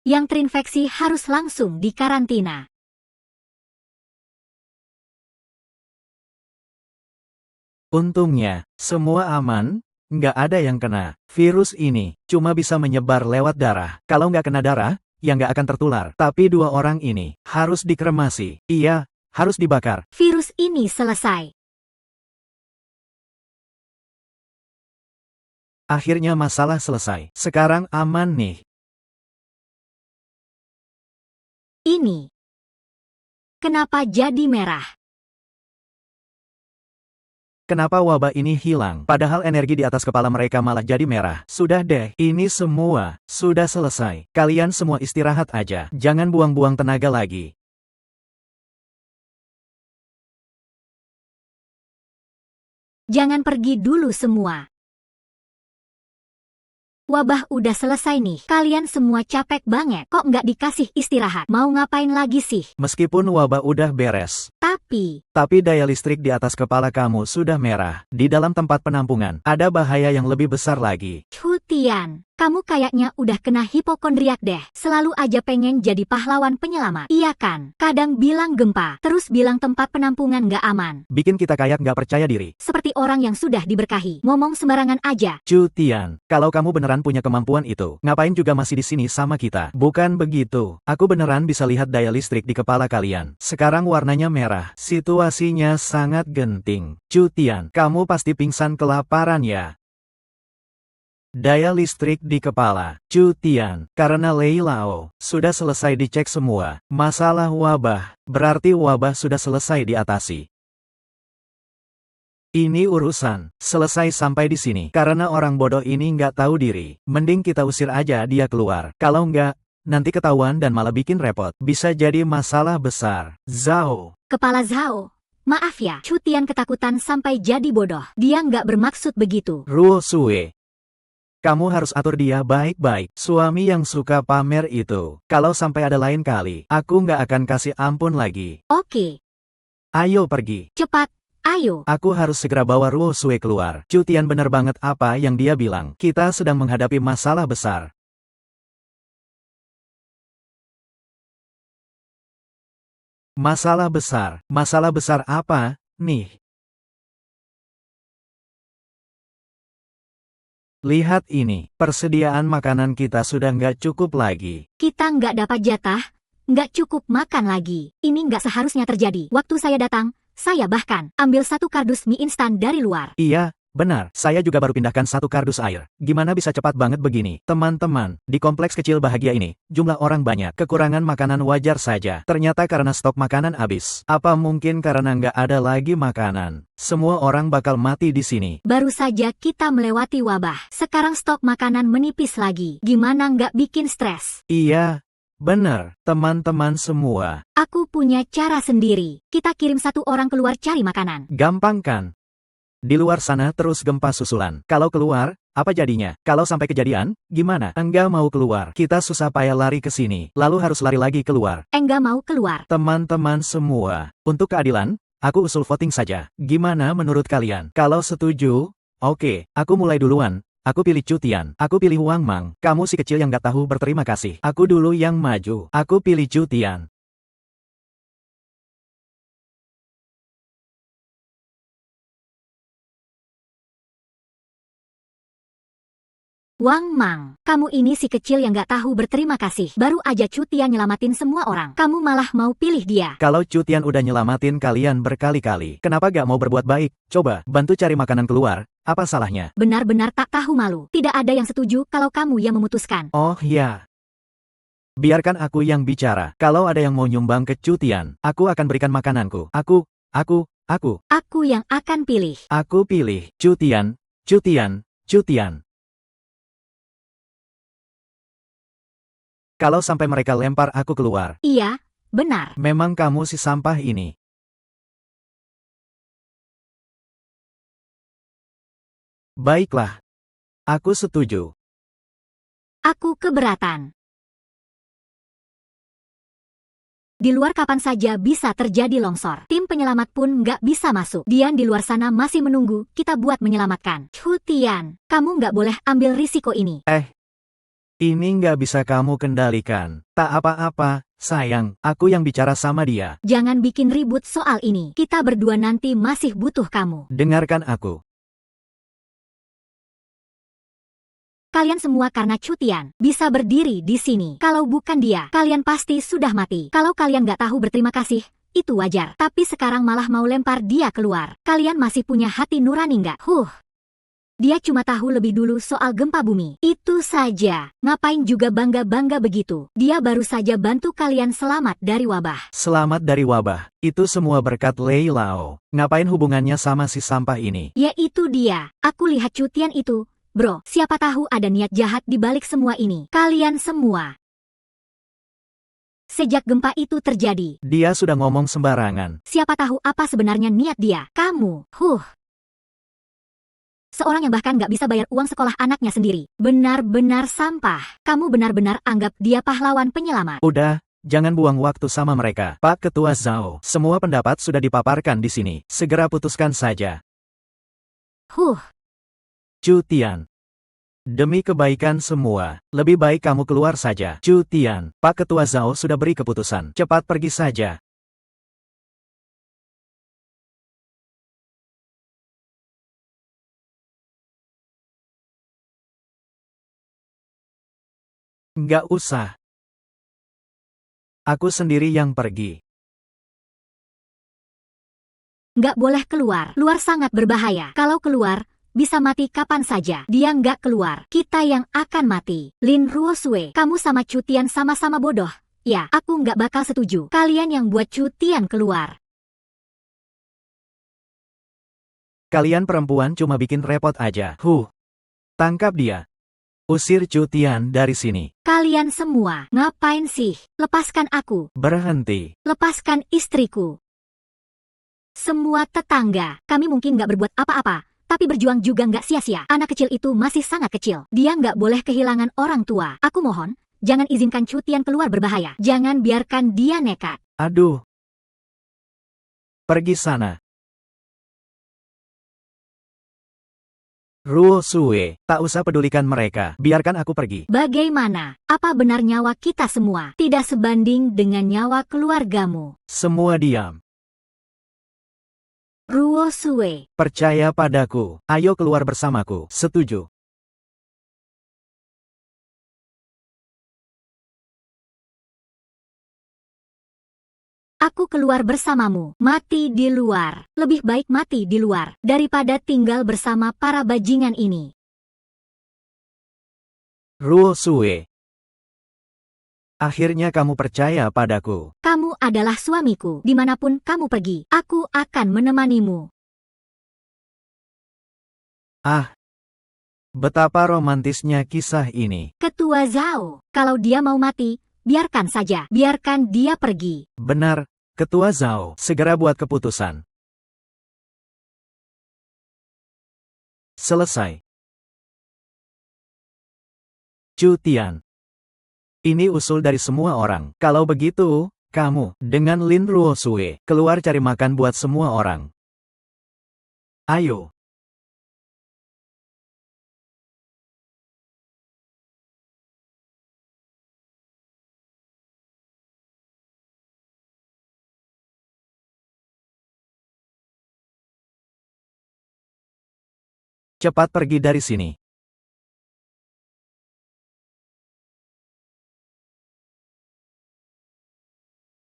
Yang terinfeksi harus langsung dikarantina. Untungnya, semua aman. Nggak ada yang kena. Virus ini cuma bisa menyebar lewat darah. Kalau nggak kena darah, ya nggak akan tertular. Tapi 2 orang ini harus dikremasi. Iya, harus dibakar. Virus ini selesai. Akhirnya masalah selesai. Sekarang aman nih. Ini. Kenapa jadi merah? Kenapa wabah ini hilang? Padahal energi di atas kepala mereka malah jadi merah. Sudah deh, ini semua sudah selesai. Kalian semua istirahat aja. Jangan buang-buang tenaga lagi. Jangan pergi dulu semua. Wabah udah selesai nih. Kalian semua capek banget. Kok nggak dikasih istirahat? Mau ngapain lagi sih? Meskipun wabah udah beres, tapi daya listrik di atas kepala kamu sudah merah. Di dalam tempat penampungan, ada bahaya yang lebih besar lagi. Tian, kamu kayaknya udah kena hipokondriak deh. Selalu aja pengen jadi pahlawan penyelamat. Iya kan? Kadang bilang gempa, terus bilang tempat penampungan nggak aman. Bikin kita kayak nggak percaya diri. Seperti orang yang sudah diberkahi. Ngomong sembarangan aja. Tian, kalau kamu beneran punya kemampuan itu, ngapain juga masih di sini sama kita? Bukan begitu. Aku beneran bisa lihat daya listrik di kepala kalian. Sekarang warnanya merah. Situasinya sangat genting. Tian, kamu pasti pingsan kelaparan ya? Daya listrik di kepala, Tian, karena Lei Lao, sudah selesai dicek semua. Masalah wabah, berarti wabah sudah selesai diatasi. Ini urusan, selesai sampai di sini. Karena orang bodoh ini nggak tahu diri, mending kita usir aja dia keluar. Kalau nggak, nanti ketahuan dan malah bikin repot. Bisa jadi masalah besar. Zhao. Kepala Zhao. Maaf ya, Tian ketakutan sampai jadi bodoh. Dia nggak bermaksud begitu. Ruo Sue. Kamu harus atur dia baik-baik. Suami yang suka pamer itu. Kalau sampai ada lain kali, aku nggak akan kasih ampun lagi. Oke. Ayo pergi. Cepat. Ayo. Aku harus segera bawa Ruo Sue keluar. Tian bener banget apa yang dia bilang. Kita sedang menghadapi masalah besar. Masalah besar apa, nih? Lihat ini, persediaan makanan kita sudah nggak cukup lagi. Kita nggak dapat jatah, nggak cukup makan lagi. Ini nggak seharusnya terjadi. Waktu saya datang, saya bahkan ambil 1 kardus mie instan dari luar. Iya, benar. Saya juga baru pindahkan 1 kardus air. Gimana bisa cepat banget begini? Teman-teman, di kompleks kecil bahagia ini, jumlah orang banyak. Kekurangan makanan wajar saja. Ternyata karena stok makanan habis. Apa mungkin karena nggak ada lagi makanan? Semua orang bakal mati di sini. Baru saja kita melewati wabah. Sekarang stok makanan menipis lagi. Gimana nggak bikin stres? Iya. Benar, teman-teman semua. Aku punya cara sendiri. Kita kirim 1 orang keluar cari makanan. Gampang kan? Di luar sana terus gempa susulan. Kalau keluar, apa jadinya? Kalau sampai kejadian, gimana? Enggak mau keluar. Kita susah payah lari ke sini, lalu harus lari lagi keluar. Enggak mau keluar. Teman-teman semua, untuk keadilan, aku usul voting saja. Gimana menurut kalian? Kalau setuju, oke, aku mulai duluan. Aku pilih Tian. Aku pilih Wang Mang. Kamu si kecil yang gak tahu berterima kasih. Aku dulu yang maju. Aku pilih Tian. Wang Mang, kamu ini si kecil yang gak tahu berterima kasih. Baru aja Tian nyelamatin semua orang. Kamu malah mau pilih dia. Kalau Tian udah nyelamatin kalian berkali-kali, kenapa gak mau berbuat baik? Coba, bantu cari makanan keluar. Apa salahnya? Benar-benar tak tahu malu. Tidak ada yang setuju kalau kamu yang memutuskan. Oh ya. Biarkan aku yang bicara. Kalau ada yang mau nyumbang ke Tian, aku akan berikan makananku. Aku yang akan pilih. Aku pilih Tian. Kalau sampai mereka lempar aku keluar. Iya, benar. Memang kamu si sampah ini. Baiklah. Aku setuju. Aku keberatan. Di luar kapan saja bisa terjadi longsor. Tim penyelamat pun nggak bisa masuk. Dian di luar sana masih menunggu kita buat menyelamatkan. Tian, kamu nggak boleh ambil risiko ini. Ini nggak bisa kamu kendalikan. Tak apa-apa, sayang. Aku yang bicara sama dia. Jangan bikin ribut soal ini. Kita berdua nanti masih butuh kamu. Dengarkan aku. Kalian semua karena Tian bisa berdiri di sini. Kalau bukan dia, kalian pasti sudah mati. Kalau kalian nggak tahu berterima kasih, itu wajar. Tapi sekarang malah mau lempar dia keluar. Kalian masih punya hati nurani nggak? Dia cuma tahu lebih dulu soal gempa bumi. Itu saja. Ngapain juga bangga-bangga begitu? Dia baru saja bantu kalian selamat dari wabah. Selamat dari wabah. Itu semua berkat Lei Lao. Ngapain hubungannya sama si sampah ini? Ya itu dia. Aku lihat Tian itu. Bro, siapa tahu ada niat jahat di balik semua ini. Kalian semua. Sejak gempa itu terjadi, Dia sudah ngomong sembarangan. siapa tahu apa sebenarnya niat dia. Kamu, Seorang yang bahkan nggak bisa bayar uang sekolah anaknya sendiri. Benar-benar sampah. Kamu benar-benar anggap dia pahlawan penyelamat. Udah, jangan buang waktu sama mereka. Pak Ketua Zhao, semua pendapat sudah dipaparkan di sini. Segera putuskan saja. Chu Tian. Demi kebaikan semua, lebih baik kamu keluar saja. Chu Tian, Pak Ketua Zhao sudah beri keputusan. Cepat pergi saja. Nggak usah. Aku sendiri yang pergi. Nggak boleh keluar. Luar sangat berbahaya. Kalau keluar, bisa mati kapan saja. Dia nggak keluar. Kita yang akan mati. Lin Ruosue, kamu sama Chu Tian sama-sama bodoh. Ya, aku nggak bakal setuju. Kalian yang buat Chu Tian keluar. Kalian perempuan cuma bikin repot aja. Tangkap dia. Usir Chu Tian dari sini. Kalian semua, ngapain sih? Lepaskan aku. Berhenti. Lepaskan istriku. Semua tetangga, kami mungkin nggak berbuat apa-apa, tapi berjuang juga nggak sia-sia. Anak kecil itu masih sangat kecil. Dia nggak boleh kehilangan orang tua. Aku mohon, jangan izinkan Chu Tian keluar berbahaya. Jangan biarkan dia nekat. Aduh. Pergi sana. Ruosue, tak usah pedulikan mereka. Biarkan aku pergi. Bagaimana? Apa benar nyawa kita semua tidak sebanding dengan nyawa keluargamu? Semua diam. Ruosue. Percaya padaku. Ayo keluar bersamaku. Setuju. Aku keluar bersamamu. Mati di luar. Lebih baik mati di luar daripada tinggal bersama para bajingan ini. Ruosue. Akhirnya kamu percaya padaku. Kamu adalah suamiku. Dimanapun kamu pergi, aku akan menemanimu. Ah. Betapa romantisnya kisah ini. Ketua Zhao, kalau dia mau mati, biarkan saja. Biarkan dia pergi. Benar, Ketua Zhao. Segera buat keputusan. Selesai. Chu Tian. Ini usul dari semua orang. Kalau begitu, kamu, dengan Lin Ruosue, keluar cari makan buat semua orang. Ayo. Cepat pergi dari sini.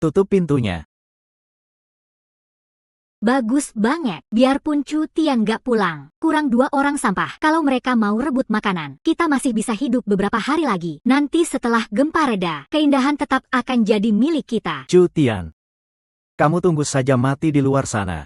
Tutup pintunya. Bagus banget. Biarpun Chu Tian nggak pulang, kurang 2 orang sampah. Kalau mereka mau rebut makanan, kita masih bisa hidup beberapa hari lagi. Nanti setelah gempa reda, keindahan tetap akan jadi milik kita. Chu Tian. Kamu tunggu saja mati di luar sana.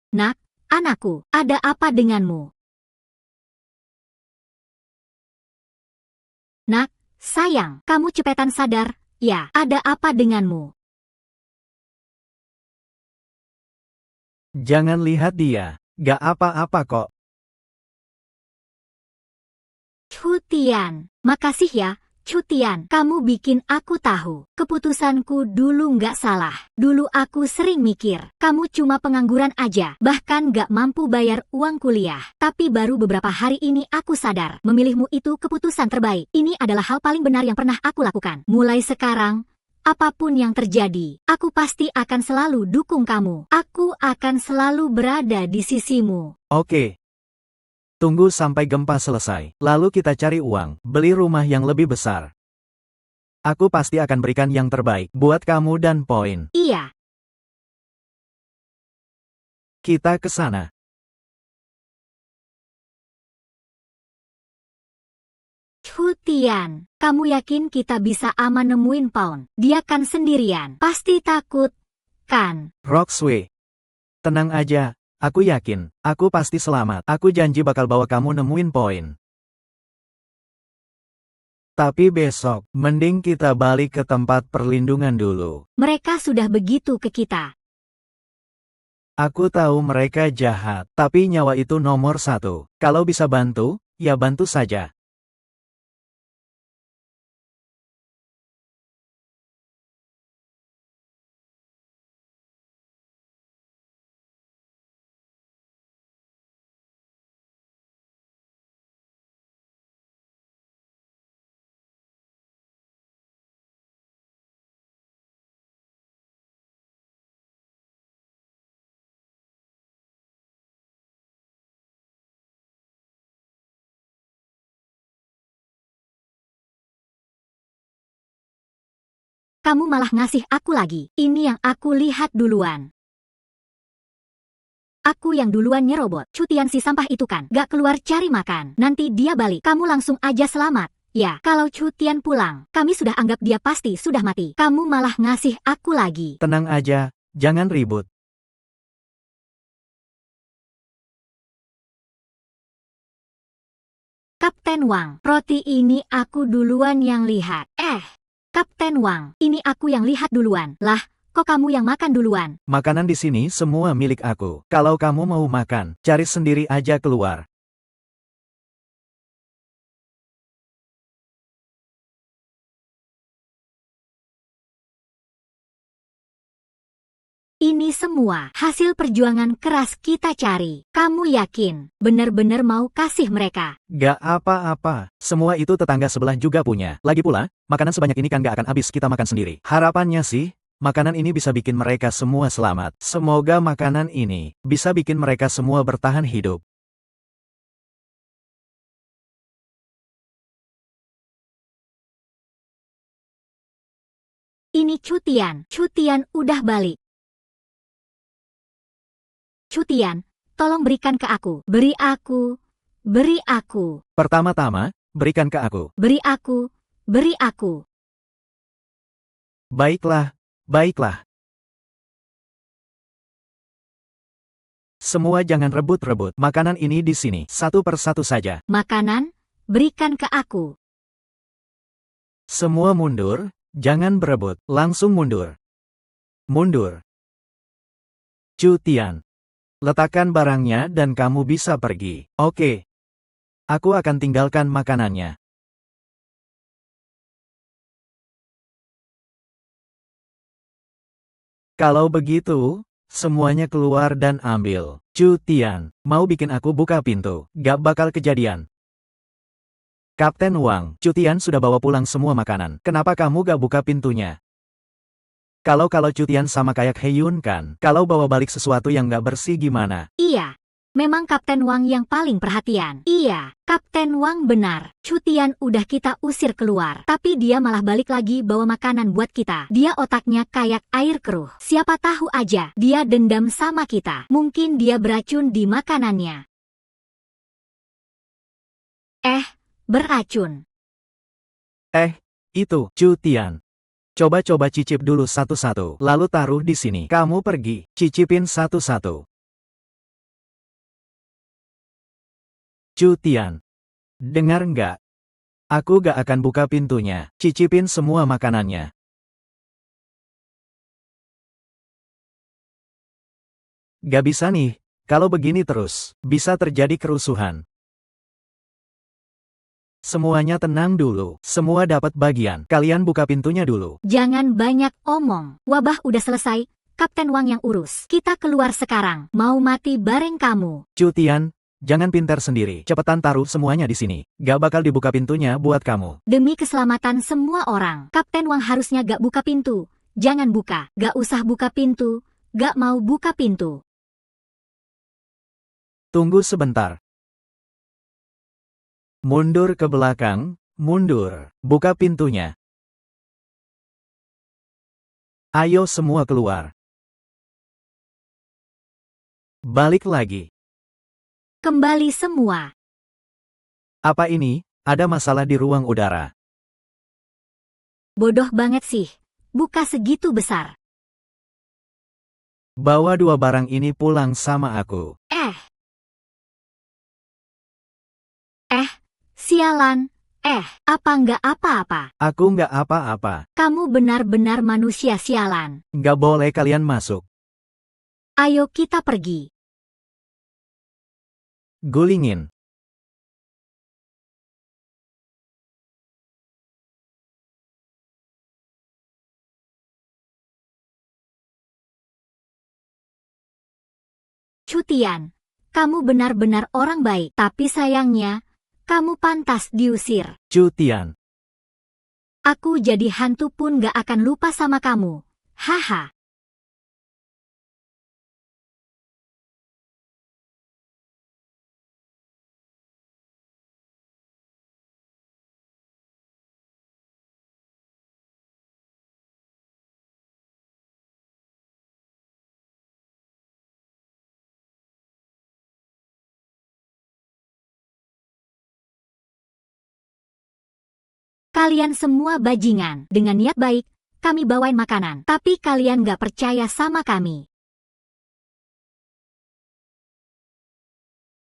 Nak, anakku, ada apa denganmu? Nak, sayang, kamu cepetan sadar. Ya, ada apa denganmu? Jangan lihat dia. Gak apa-apa kok. Chu Tian, makasih ya. Chu Tian, kamu bikin aku tahu. Keputusanku dulu nggak salah. Dulu aku sering mikir, kamu cuma pengangguran aja, bahkan nggak mampu bayar uang kuliah. Tapi baru beberapa hari ini aku sadar, memilihmu itu keputusan terbaik. Ini adalah hal paling benar yang pernah aku lakukan. Mulai sekarang, apapun yang terjadi, aku pasti akan selalu dukung kamu. Aku akan selalu berada di sisimu. Oke. Tunggu sampai gempa selesai. Lalu kita cari uang, beli rumah yang lebih besar. Aku pasti akan berikan yang terbaik buat kamu dan Poin. Iya. Kita ke sana. Chu Tian, kamu yakin kita bisa aman nemuin Pound? Dia kan sendirian. Pasti takut, kan? Roxway. Tenang aja, Aku yakin, aku pasti selamat. Aku janji bakal bawa kamu nemuin poin. Tapi besok, mending kita balik ke tempat perlindungan dulu. Mereka sudah begitu ke kita. Aku tahu mereka jahat, tapi nyawa itu nomor satu. Kalau bisa bantu, ya bantu saja. Kamu malah ngasih aku lagi. Ini yang aku lihat duluan. Aku yang duluan nyerobot. Cutian si sampah itu kan gak keluar cari makan. Nanti dia balik. Kamu langsung aja selamat. Ya, kalau Cutian pulang, kami sudah anggap dia pasti sudah mati. Kamu malah ngasih aku lagi. Tenang aja, jangan ribut. Kapten Wang, roti ini aku duluan yang lihat. Kapten Wang, ini aku yang lihat duluan. Lah, kok kamu yang makan duluan? Makanan di sini semua milik aku. Kalau kamu mau makan, cari sendiri aja keluar. Ini semua hasil perjuangan keras kita cari. Kamu yakin benar-benar mau kasih mereka? Gak apa-apa, semua itu tetangga sebelah juga punya. Lagi pula, makanan sebanyak ini kan gak akan habis kita makan sendiri. Harapannya sih, makanan ini bisa bikin mereka semua selamat. Semoga makanan ini bisa bikin mereka semua bertahan hidup. Ini Cutian. Cutian udah balik. Cutian, tolong berikan ke aku. Beri aku. Beri aku. Pertama-tama, berikan ke aku. Beri aku. Beri aku. Baiklah, baiklah. Semua jangan rebut-rebut. Makanan ini di sini, satu persatu saja. Makanan, berikan ke aku. Semua mundur, jangan berebut, langsung mundur. Mundur. Cutian. Letakkan barangnya dan kamu bisa pergi. Oke. Aku akan tinggalkan makanannya. Kalau begitu, semuanya keluar dan ambil. Cutian, mau bikin aku buka pintu. Gak bakal kejadian. Kapten Wang, Cutian sudah bawa pulang semua makanan. Kenapa kamu gak buka pintunya? Kalau Cutian sama kayak Heyun kan, kalau bawa balik sesuatu yang gak bersih gimana? Iya, memang Kapten Wang yang paling perhatian. Iya, Kapten Wang benar. Cutian udah kita usir keluar. Tapi dia malah balik lagi bawa makanan buat kita. Dia otaknya kayak air keruh. Siapa tahu aja, dia dendam sama kita. Mungkin dia beracun di makanannya. Beracun. Itu, Cutian. Coba-coba cicip dulu satu-satu, lalu taruh di sini. Kamu pergi, cicipin satu-satu. Cutian. Dengar nggak? Aku gak akan buka pintunya. Cicipin semua makanannya. Gak bisa nih, kalau begini terus, bisa terjadi kerusuhan. Semuanya tenang dulu, semua dapat bagian. Kalian buka pintunya dulu. Jangan banyak omong. Wabah udah selesai, Kapten Wang yang urus. Kita keluar sekarang. Mau mati bareng kamu. Cutian, jangan pintar sendiri. Cepetan taruh semuanya di sini. Gak bakal dibuka pintunya buat kamu. Demi keselamatan semua orang, Kapten Wang harusnya gak buka pintu. Jangan buka. Gak usah buka pintu. Gak mau buka pintu. Tunggu sebentar. Mundur ke belakang, mundur. Buka pintunya. Ayo semua keluar. Balik lagi. Kembali semua. Apa ini? Ada masalah di ruang udara. Bodoh banget sih. Buka segitu besar. Bawa dua barang ini pulang sama aku. Sialan. Apa nggak apa-apa? Aku nggak apa-apa. Kamu benar-benar manusia sialan. Nggak boleh kalian masuk. Ayo kita pergi. Gulingin. Cutian. Kamu benar-benar orang baik, tapi sayangnya, kamu pantas diusir. Cutian. Aku jadi hantu pun gak akan lupa sama kamu. Haha. Kalian semua bajingan. Dengan niat baik, kami bawain makanan. Tapi kalian gak percaya sama kami.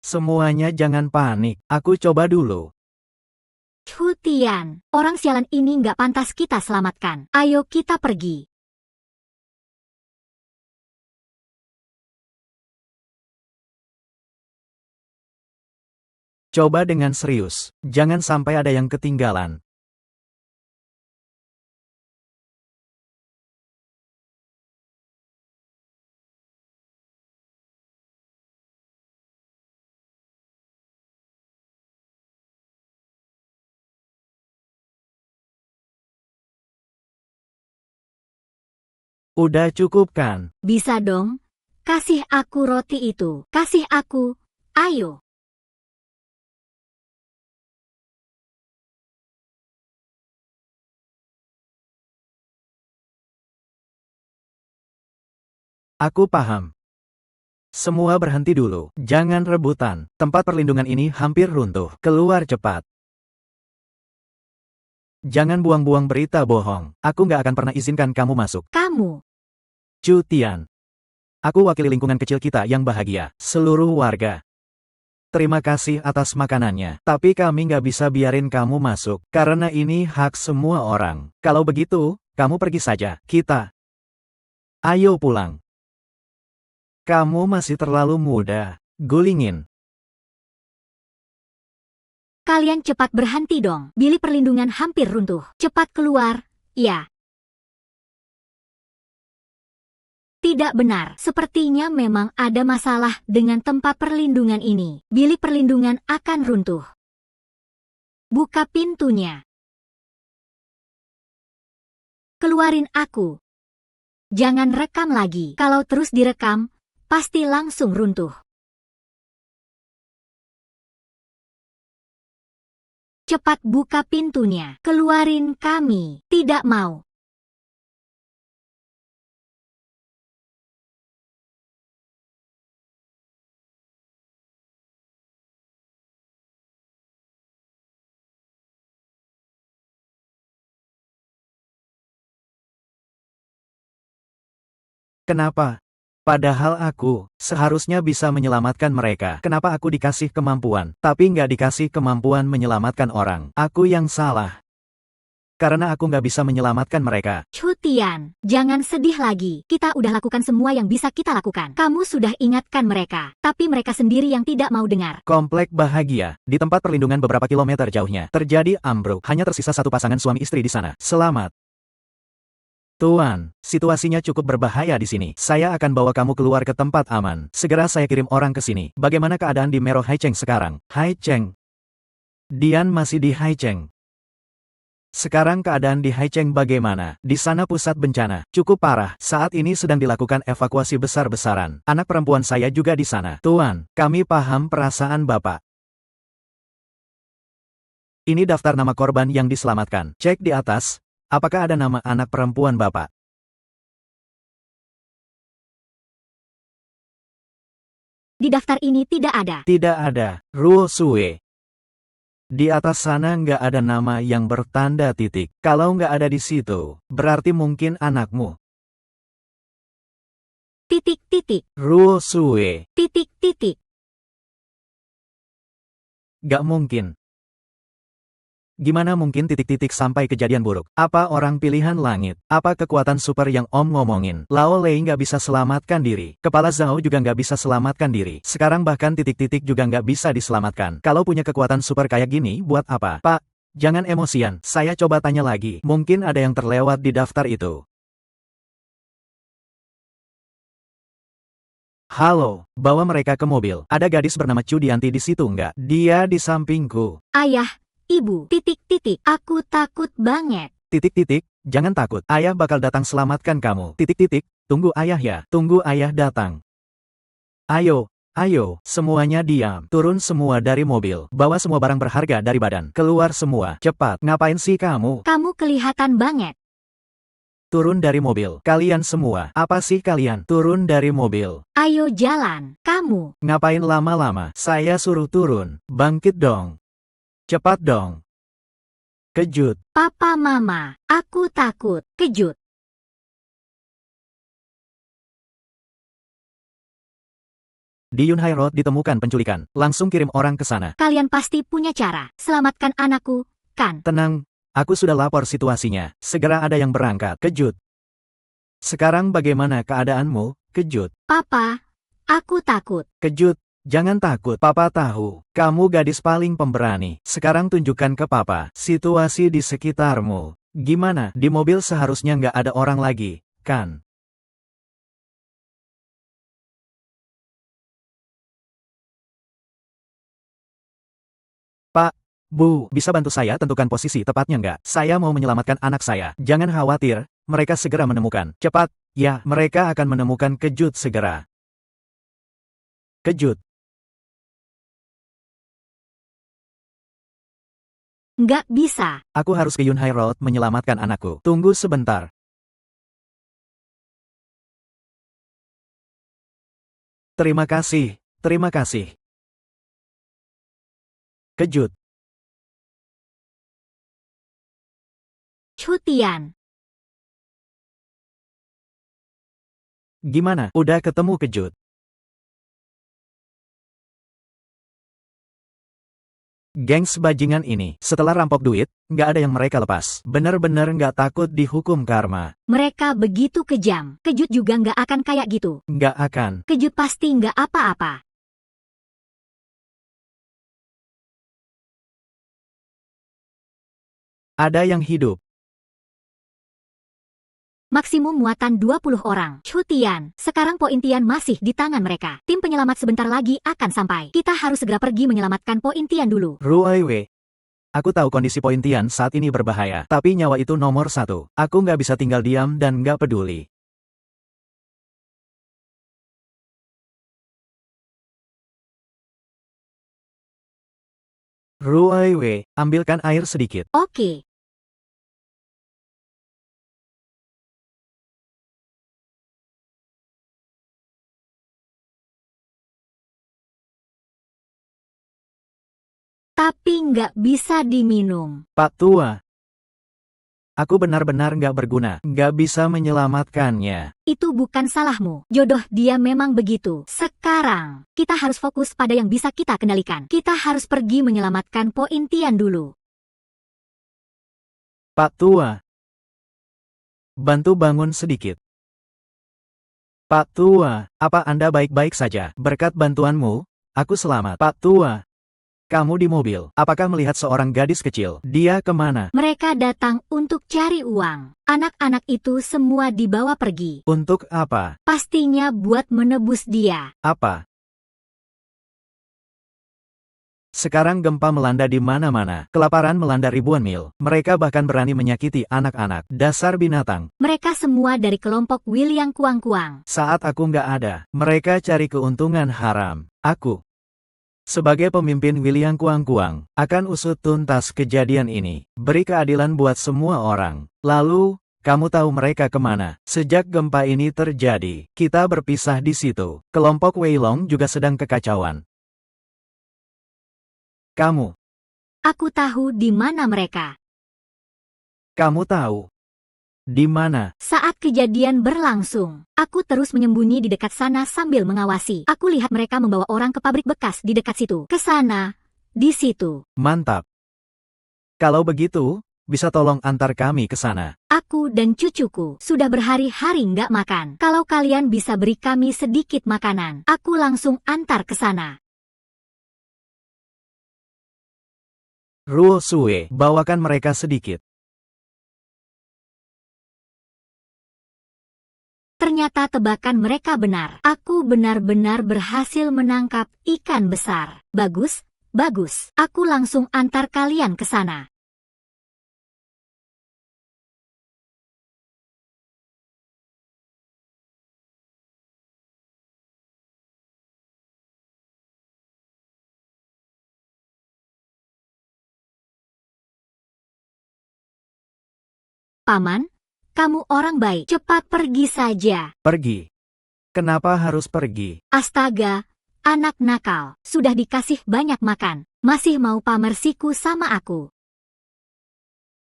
Semuanya jangan panik. Aku coba dulu. Cutian. Orang sialan ini gak pantas kita selamatkan. Ayo kita pergi. Coba dengan serius. Jangan sampai ada yang ketinggalan. Udah cukup kan? Bisa dong? Kasih aku roti itu. Kasih aku. Ayo. Aku paham. Semua berhenti dulu. Jangan rebutan. Tempat perlindungan ini hampir runtuh. Keluar cepat. Jangan buang-buang berita bohong. Aku nggak akan pernah izinkan kamu masuk. Kamu. Cutian. Aku wakili lingkungan kecil kita yang bahagia. Seluruh warga. Terima kasih atas makanannya. Tapi kami nggak bisa biarin kamu masuk. Karena ini hak semua orang. Kalau begitu, kamu pergi saja. Kita. Ayo pulang. Kamu masih terlalu muda. Gulingin. Kalian cepat berhenti dong. Bilik perlindungan hampir runtuh. Cepat keluar. Ya. Tidak benar. Sepertinya memang ada masalah dengan tempat perlindungan ini. Bilik perlindungan akan runtuh. Buka pintunya. Keluarin aku. Jangan rekam lagi. Kalau terus direkam, pasti langsung runtuh. Cepat buka pintunya. Keluarin kami. Tidak mau. Kenapa? Padahal aku seharusnya bisa menyelamatkan mereka. Kenapa aku dikasih kemampuan, tapi nggak dikasih kemampuan menyelamatkan orang? Aku yang salah. Karena aku nggak bisa menyelamatkan mereka. Cutian, jangan sedih lagi. Kita udah lakukan semua yang bisa kita lakukan. Kamu sudah ingatkan mereka, tapi mereka sendiri yang tidak mau dengar. Komplek bahagia. Di tempat perlindungan beberapa kilometer jauhnya, terjadi ambruk. Hanya tersisa satu pasangan suami istri di sana. Selamat. Tuan, situasinya cukup berbahaya di sini. Saya akan bawa kamu keluar ke tempat aman. Segera saya kirim orang ke sini. Bagaimana keadaan di Mero Haicheng sekarang? Haicheng. Dian masih di Haicheng. Sekarang keadaan di Haicheng bagaimana? Di sana pusat bencana. Cukup parah. Saat ini sedang dilakukan evakuasi besar-besaran. Anak perempuan saya juga di sana. Tuan, kami paham perasaan Bapak. Ini daftar nama korban yang diselamatkan. Cek di atas. Apakah ada nama anak perempuan Bapak? Di daftar ini tidak ada. Tidak ada. Ruo Sue. Di atas sana nggak ada nama yang bertanda titik. Kalau nggak ada di situ, berarti mungkin anakmu. Titik titik. Rusue. Titik titik. Gak mungkin. Gimana mungkin titik-titik sampai kejadian buruk? Apa orang pilihan langit? Apa kekuatan super yang Om ngomongin? Lao Lei nggak bisa selamatkan diri. Kepala Zhao juga nggak bisa selamatkan diri. Sekarang bahkan titik-titik juga nggak bisa diselamatkan. Kalau punya kekuatan super kayak gini, buat apa? Pak, jangan emosian. Saya coba tanya lagi. Mungkin ada yang terlewat di daftar itu. Halo, bawa mereka ke mobil. Ada gadis bernama Chudianti di situ nggak? Dia di sampingku. Ayah, ibu, titik titik. Aku takut banget. Titik titik, jangan takut. Ayah bakal datang selamatkan kamu. Titik titik, tunggu ayah ya. Tunggu ayah datang. Ayo, ayo, semuanya diam. Turun semua dari mobil. Bawa semua barang berharga dari badan. Keluar semua. Cepat. Ngapain sih kamu? Kamu kelihatan banget. Turun dari mobil. Kalian semua. Apa sih kalian? Turun dari mobil. Ayo jalan. Kamu. Ngapain lama-lama? Saya suruh turun. Bangkit dong. Cepat dong. Kejut. Papa mama. Aku takut. Kejut. Di Yunhai Road ditemukan penculikan. Langsung kirim orang ke sana. Kalian pasti punya cara. Selamatkan anakku, kan? Tenang, aku sudah lapor situasinya. Segera ada yang berangkat. Kejut. Sekarang bagaimana keadaanmu? Kejut. Papa, aku takut. Kejut. Jangan takut. Papa tahu. Kamu gadis paling pemberani. Sekarang tunjukkan ke Papa situasi di sekitarmu. Gimana? Di mobil seharusnya nggak ada orang lagi, kan? Pak, Bu, bisa bantu saya tentukan posisi tepatnya nggak? Saya mau menyelamatkan anak saya. Jangan khawatir, mereka segera menemukan. Cepat, ya, mereka akan menemukan Kejut segera. Kejut. Nggak bisa. Aku harus ke Yunhai Road menyelamatkan anakku. Tunggu sebentar. Terima kasih, terima kasih. Kejut. Cutian. Gimana? Udah ketemu Kejut? Gengs bajingan ini, setelah rampok duit, nggak ada yang mereka lepas. Bener-bener nggak takut dihukum karma. Mereka begitu kejam. Kejut juga nggak akan kayak gitu. Nggak akan. Kejut pasti nggak apa-apa. Ada yang hidup. Maksimum muatan 20 orang. Cutian. Sekarang Pointian masih di tangan mereka. Tim penyelamat sebentar lagi akan sampai. Kita harus segera pergi menyelamatkan Pointian dulu. Ruaiwe. Aku tahu kondisi Pointian saat ini berbahaya, tapi nyawa itu nomor satu. Aku nggak bisa tinggal diam dan nggak peduli. Ruaiwe, ambilkan air sedikit. Oke. Tapi nggak bisa diminum. Pak Tua. Aku benar-benar nggak berguna, nggak bisa menyelamatkannya. Itu bukan salahmu. Jodoh dia memang begitu. Sekarang, kita harus fokus pada yang bisa kita kendalikan. Kita harus pergi menyelamatkan Pointian dulu. Pak Tua. Bantu bangun sedikit. Pak Tua, apa Anda baik-baik saja? Berkat bantuanmu, aku selamat. Pak Tua, kamu di mobil. Apakah melihat seorang gadis kecil? Dia kemana? Mereka datang untuk cari uang. Anak-anak itu semua dibawa pergi. Untuk apa? Pastinya buat menebus dia. Apa? Sekarang gempa melanda di mana-mana. Kelaparan melanda ribuan mil. Mereka bahkan berani menyakiti anak-anak. Dasar binatang. Mereka semua dari kelompok William Kuang-Kuang. Saat aku nggak ada, mereka cari keuntungan haram. Aku, sebagai pemimpin William Kuang-Kuang, akan usut tuntas kejadian ini. Beri keadilan buat semua orang. Lalu, kamu tahu mereka kemana? Sejak gempa ini terjadi, kita berpisah di situ. Kelompok Weilong juga sedang kekacauan. Kamu. Aku tahu di mana mereka. Kamu tahu. Di mana? Saat kejadian berlangsung, aku terus menyembunyi di dekat sana sambil mengawasi. Aku lihat mereka membawa orang ke pabrik bekas di dekat situ. Ke sana, di situ. Mantap. Kalau begitu, bisa tolong antar kami ke sana. Aku dan cucuku sudah berhari-hari nggak makan. Kalau kalian bisa beri kami sedikit makanan, aku langsung antar ke sana. Ruo Sue, bawakan mereka sedikit. Ternyata tebakan mereka benar. Aku benar-benar berhasil menangkap ikan besar. Bagus, bagus. Aku langsung antar kalian ke sana. Paman, kamu orang baik. Cepat pergi saja. Pergi. Kenapa harus pergi? Astaga, anak nakal. Sudah dikasih banyak makan. Masih mau pamer siku sama aku.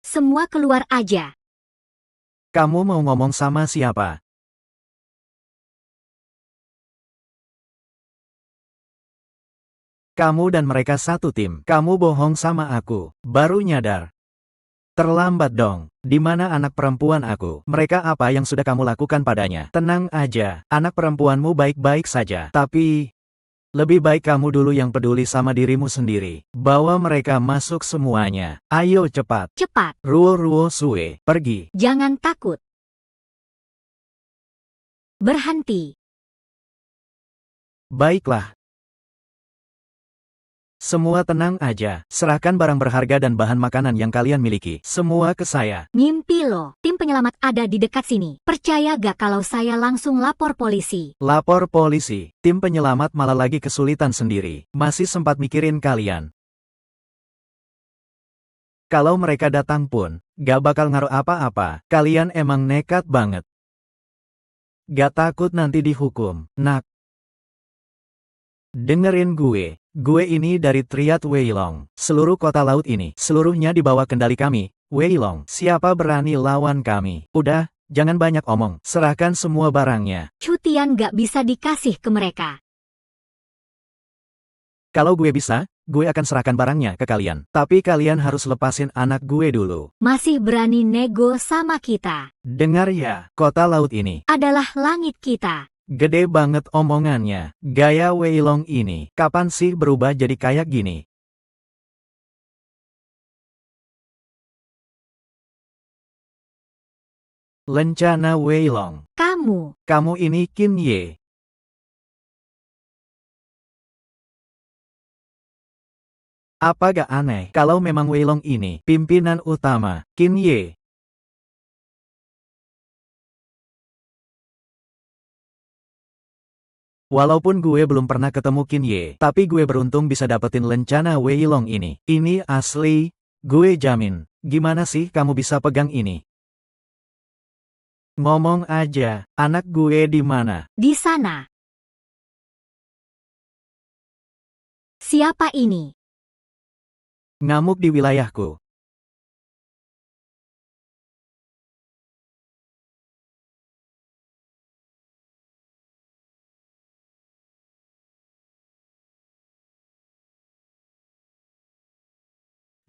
Semua keluar aja. Kamu mau ngomong sama siapa? Kamu dan mereka satu tim. Kamu bohong sama aku. Baru nyadar. Terlambat dong. Di mana anak perempuan aku? Mereka apa yang sudah kamu lakukan padanya? Tenang aja. Anak perempuanmu baik-baik saja. Tapi lebih baik kamu dulu yang peduli sama dirimu sendiri. Bawa mereka masuk semuanya. Ayo cepat. Cepat. Ruo Sue, pergi. Jangan takut. Berhenti. Baiklah. Semua tenang aja. Serahkan barang berharga dan bahan makanan yang kalian miliki. Semua ke saya. Ngimpi lo. Tim penyelamat ada di dekat sini. Percaya gak kalau saya langsung lapor polisi? Lapor polisi. Tim penyelamat malah lagi kesulitan sendiri. Masih sempat mikirin kalian. Kalau mereka datang pun, gak bakal ngaruh apa-apa. Kalian emang nekat banget. Gak takut nanti dihukum, nak. Dengerin gue. Gue ini dari Triad Weilong. Seluruh kota laut ini, seluruhnya di bawah kendali kami. Weilong, siapa berani lawan kami? Udah, jangan banyak omong. Serahkan semua barangnya. Cutian gak bisa dikasih ke mereka. Kalau gue bisa, gue akan serahkan barangnya ke kalian. Tapi kalian harus lepasin anak gue dulu. Masih berani nego sama kita. Dengar ya, kota laut ini Adalah langit kita. gede banget omongannya. Gaya Weilong ini, kapan sih berubah jadi kayak gini? Lencana Weilong. Kamu ini Qin Ye. Apa gak aneh kalau memang Weilong ini pimpinan utama, Qin Ye? Walaupun gue belum pernah ketemu Qin Ye, tapi gue beruntung bisa dapetin lencana Weilong ini. Ini asli, gue jamin. Gimana sih kamu bisa pegang ini? Ngomong aja, anak gue di mana? Di sana. Siapa ini? Ngamuk di wilayahku.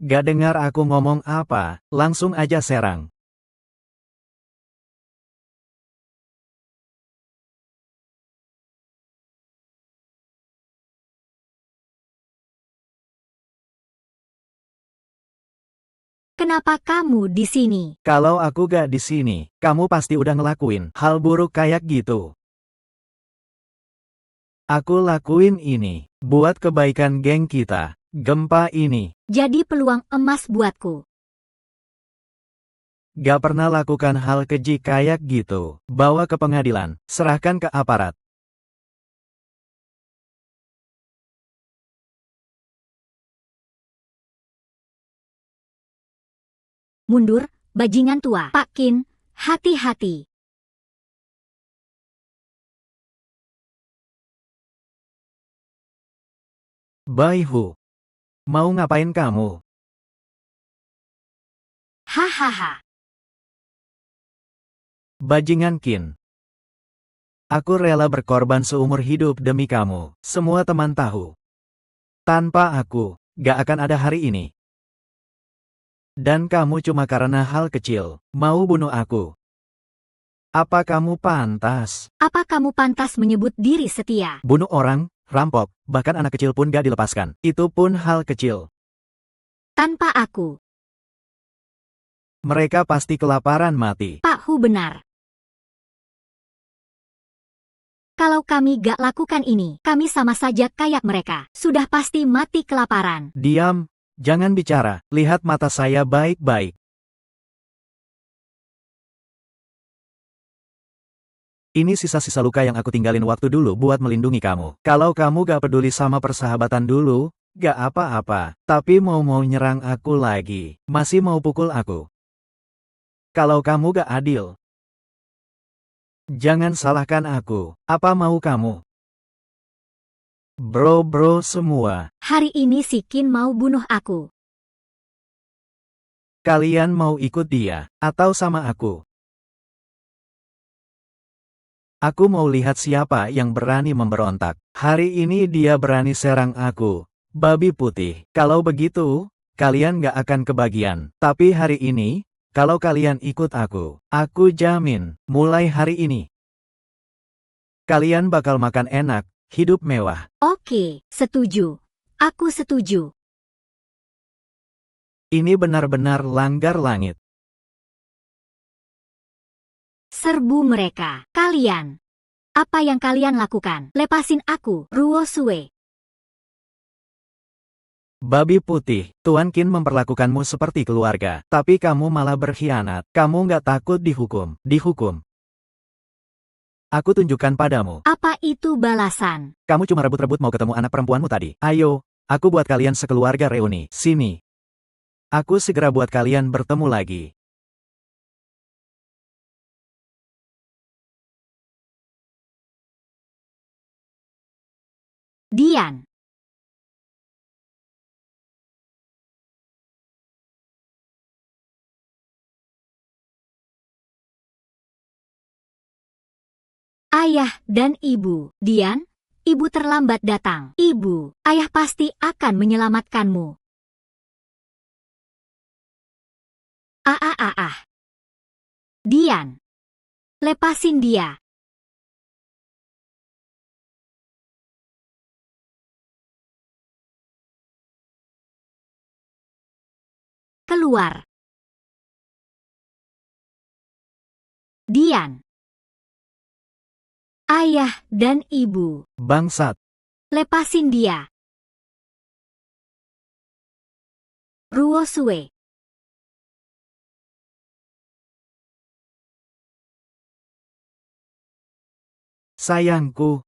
Gak dengar aku ngomong apa, langsung aja serang. Kenapa kamu di sini? Kalau aku gak di sini, kamu pasti udah ngelakuin hal buruk kayak gitu. Aku lakuin ini buat kebaikan geng kita. Gempa ini Jadi peluang emas buatku. gak pernah lakukan hal keji kayak gitu. Bawa ke pengadilan, serahkan ke aparat. Mundur, bajingan tua. Pak Qin, hati-hati. Bai Hu, mau ngapain kamu? Hahaha. Bajingan Qin. Aku rela berkorban seumur hidup demi kamu. Semua teman tahu. Tanpa aku, gak akan ada hari ini. Dan kamu cuma karena hal kecil, mau bunuh aku. Apa kamu pantas? Apa kamu pantas menyebut diri setia? Bunuh orang, rampok, bahkan anak kecil pun gak dilepaskan. Itu pun hal kecil. Tanpa aku, Mereka pasti kelaparan mati. Pak Hu benar. Kalau kami gak lakukan ini, kami sama saja kayak mereka. Sudah pasti mati kelaparan. Diam, jangan bicara. Lihat mata saya baik-baik. Ini sisa-sisa luka yang aku tinggalin waktu dulu buat melindungi kamu. Kalau kamu gak peduli sama persahabatan dulu, gak apa-apa. Tapi mau nyerang aku lagi. Masih mau pukul aku. Kalau kamu gak adil, jangan salahkan aku. Apa mau kamu? Bro semua, Hari ini si Qin mau bunuh aku. kalian mau ikut dia, atau sama aku? Aku mau lihat siapa yang berani memberontak. Hari ini dia berani serang aku, babi putih. Kalau begitu, kalian gak akan kebagian. Tapi hari ini, kalau kalian ikut aku jamin, mulai hari ini, kalian bakal makan enak, hidup mewah. Oke, setuju. Aku setuju. Ini benar-benar langgar langit. Serbu mereka. Kalian. Apa yang kalian lakukan? Lepasin aku, Ruo Sue. Babi putih, Tuan Qin memperlakukanmu seperti keluarga, tapi kamu malah berkhianat. Kamu nggak takut dihukum. Dihukum. Aku tunjukkan padamu. Apa itu balasan? Kamu cuma rebut-rebut mau ketemu anak perempuanmu tadi. Ayo, aku buat kalian sekeluarga reuni. Sini. Aku segera buat kalian bertemu lagi. Dian. Ayah dan ibu. Dian, ibu terlambat datang. Ibu, ayah pasti akan menyelamatkanmu. Ah. Dian. Lepasin dia. Keluar. Dian. Ayah dan ibu. Bangsat. Lepasin dia. Ruo Sue. Sayangku.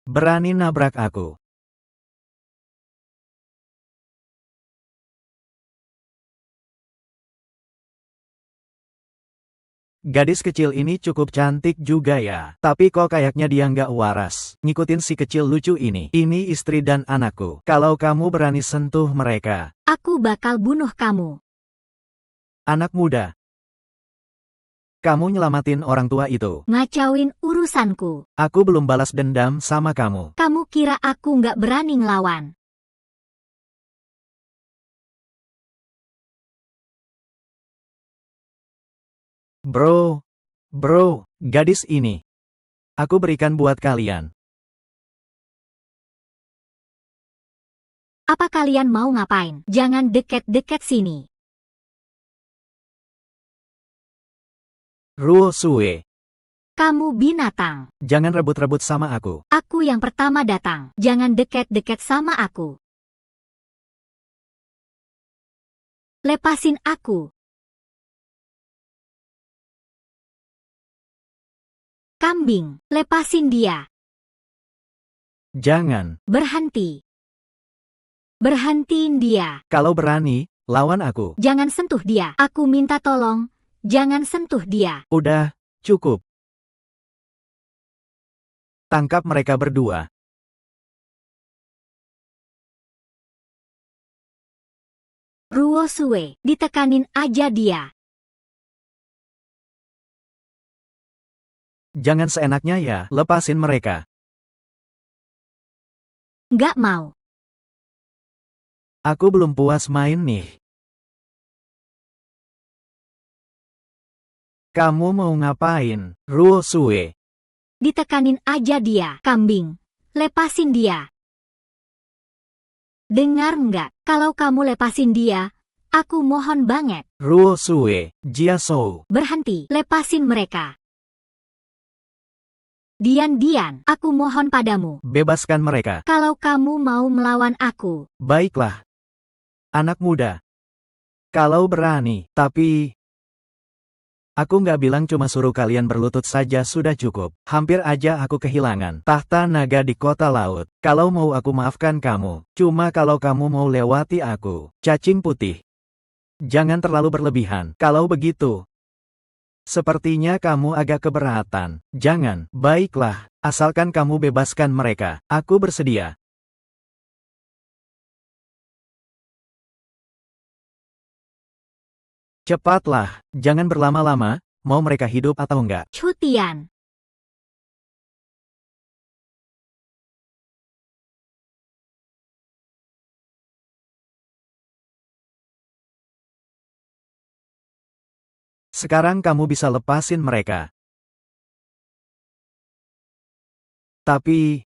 Berani nabrak aku. Gadis kecil ini cukup cantik juga ya. Tapi kok kayaknya dia nggak waras. Ngikutin si kecil lucu ini. Ini istri dan anakku. Kalau kamu berani sentuh mereka. Aku bakal bunuh kamu. Anak muda. Kamu nyelamatin orang tua itu. Ngacauin urusanku. Aku belum balas dendam sama kamu. Kamu kira aku nggak berani ngelawan? Bro, gadis ini. Aku berikan buat kalian. Apa kalian mau ngapain? Jangan deket-deket sini. Ruo Sue. Kamu binatang. Jangan rebut-rebut sama aku. Aku yang pertama datang. Jangan deket-deket sama aku. Lepasin aku. Kambing, lepasin dia. Jangan. Berhenti. Berhentiin dia. Kalau berani, lawan aku. Jangan sentuh dia. Aku minta tolong. Jangan sentuh dia. Udah, cukup. Tangkap mereka berdua. Ruo Sue, ditekanin aja dia. Jangan seenaknya ya, lepasin mereka. Nggak mau. Aku belum puas main nih. Kamu mau ngapain, Ruo Sue? Ditekanin aja dia, kambing. Lepasin dia. Dengar nggak? Kalau kamu lepasin dia, aku mohon banget. Ruo Sue, Jia Shou. Berhenti, lepasin mereka. Dian, aku mohon padamu. Bebaskan mereka. Kalau kamu mau melawan aku, Baiklah. Anak muda. Kalau berani, tapi... Aku nggak bilang cuma suruh kalian berlutut saja sudah cukup. Hampir aja aku kehilangan tahta naga di kota laut. Kalau mau aku maafkan kamu. Cuma kalau kamu mau lewati aku. Cacing putih. Jangan terlalu berlebihan. Kalau begitu. Sepertinya kamu agak keberatan. Jangan. Baiklah. Asalkan kamu bebaskan mereka. Aku bersedia. Cepatlah, jangan berlama-lama, mau mereka hidup atau enggak. Cutian. Sekarang kamu bisa lepasin mereka. Tapi...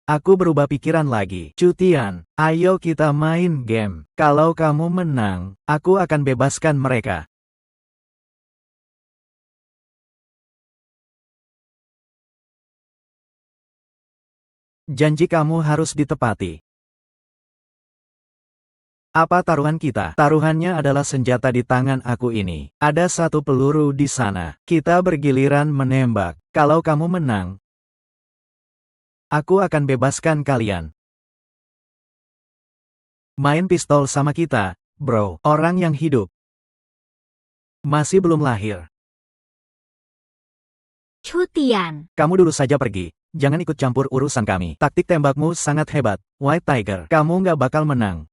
Aku berubah pikiran lagi. Cutian, ayo kita main game. Kalau kamu menang, aku akan bebaskan mereka. Janji kamu harus ditepati. Apa taruhan kita? Taruhannya adalah senjata di tangan aku ini. Ada satu peluru di sana. Kita bergiliran menembak. Kalau kamu menang, aku akan bebaskan kalian. Main pistol sama kita, bro. Orang yang hidup. Masih belum lahir. Cutian. Kamu dulu saja pergi. Jangan ikut campur urusan kami. Taktik tembakmu sangat hebat, White Tiger. Kamu nggak bakal menang.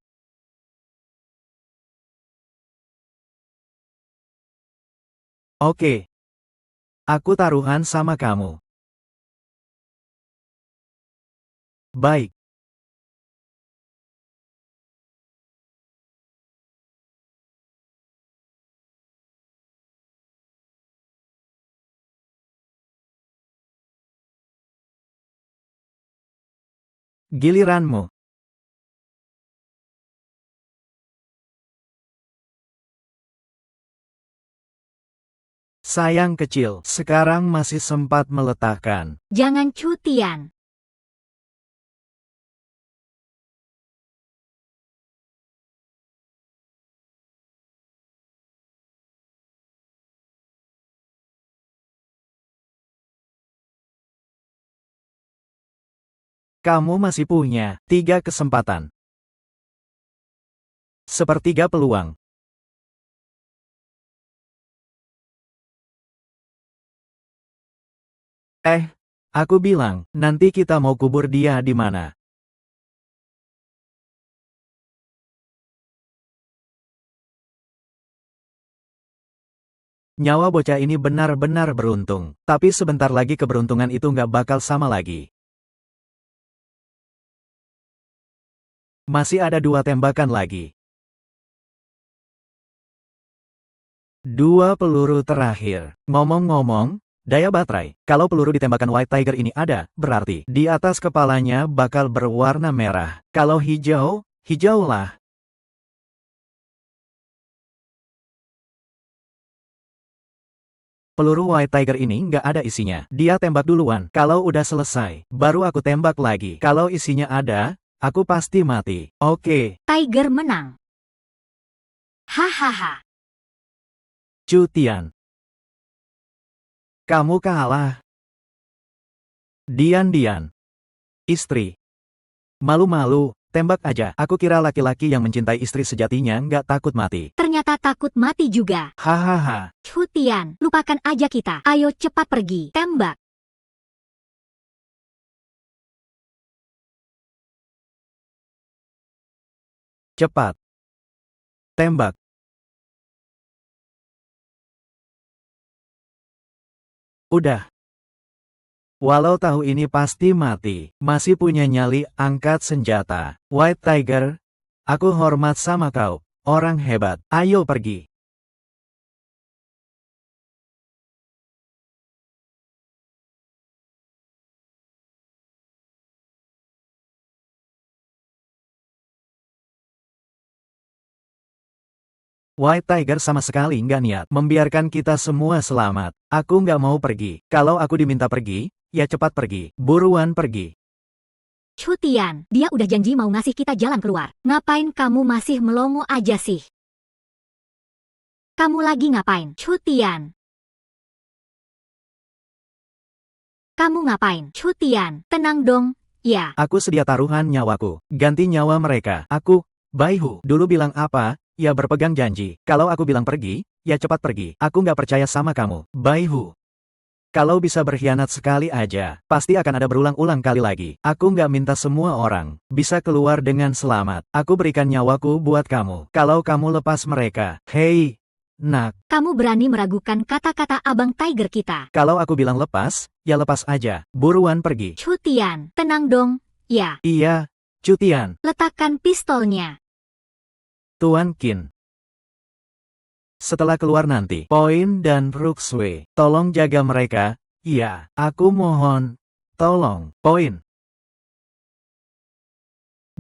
Oke. Aku taruhan sama kamu. Baik. Giliranmu. Sayang kecil, sekarang masih sempat meletakkan. Jangan cutian. Kamu masih punya 3 kesempatan. Sepertiga peluang. Aku bilang, nanti kita mau kubur dia di mana. Nyawa bocah ini benar-benar beruntung. Tapi sebentar lagi keberuntungan itu nggak bakal sama lagi. Masih ada 2 tembakan lagi. 2 peluru terakhir. Ngomong-ngomong, daya baterai. Kalau peluru ditembakkan White Tiger ini ada, berarti di atas kepalanya bakal berwarna merah. Kalau hijau, hijaulah. Peluru White Tiger ini nggak ada isinya. Dia tembak duluan. Kalau udah selesai, baru aku tembak lagi. Kalau isinya ada, aku pasti mati. Oke. Tiger menang. Hahaha. Cutian. Kamu kalah. Dian. Istri. Malu-malu, tembak aja. Aku kira laki-laki yang mencintai istri sejatinya nggak takut mati. Ternyata takut mati juga. Hahaha. Cutian, lupakan aja kita. Ayo cepat pergi. Tembak. Cepat. Tembak. Udah. Walau tahu ini pasti mati, masih punya nyali, angkat senjata. White Tiger, aku hormat sama kau, orang hebat. Ayo pergi. White Tiger sama sekali nggak niat membiarkan kita semua selamat. Aku nggak mau pergi. Kalau aku diminta pergi, ya cepat pergi. Buruan pergi. Chu Tian, dia udah janji mau ngasih kita jalan keluar. Ngapain kamu masih melongo aja sih? Kamu lagi ngapain, Chu Tian? Kamu ngapain, Chu Tian? Tenang dong, ya. Aku sedia taruhan nyawaku. Ganti nyawa mereka. Aku, Baihu, dulu bilang apa? Ya berpegang janji. Kalau aku bilang pergi, ya cepat pergi. Aku nggak percaya sama kamu, Baihu. Kalau bisa berkhianat sekali aja, pasti akan ada berulang-ulang kali lagi. Aku nggak minta semua orang bisa keluar dengan selamat. Aku berikan nyawaku buat kamu. Kalau kamu lepas mereka, hei, nak. Kamu berani meragukan kata-kata Abang Tiger kita. Kalau aku bilang lepas, ya lepas aja. Buruan pergi. Chu Tian, tenang dong, ya. Iya, Chu Tian. Letakkan pistolnya. Tuan Qin. Setelah keluar nanti, Point dan Ruxue, tolong jaga mereka. Iya, aku mohon. Tolong, Point.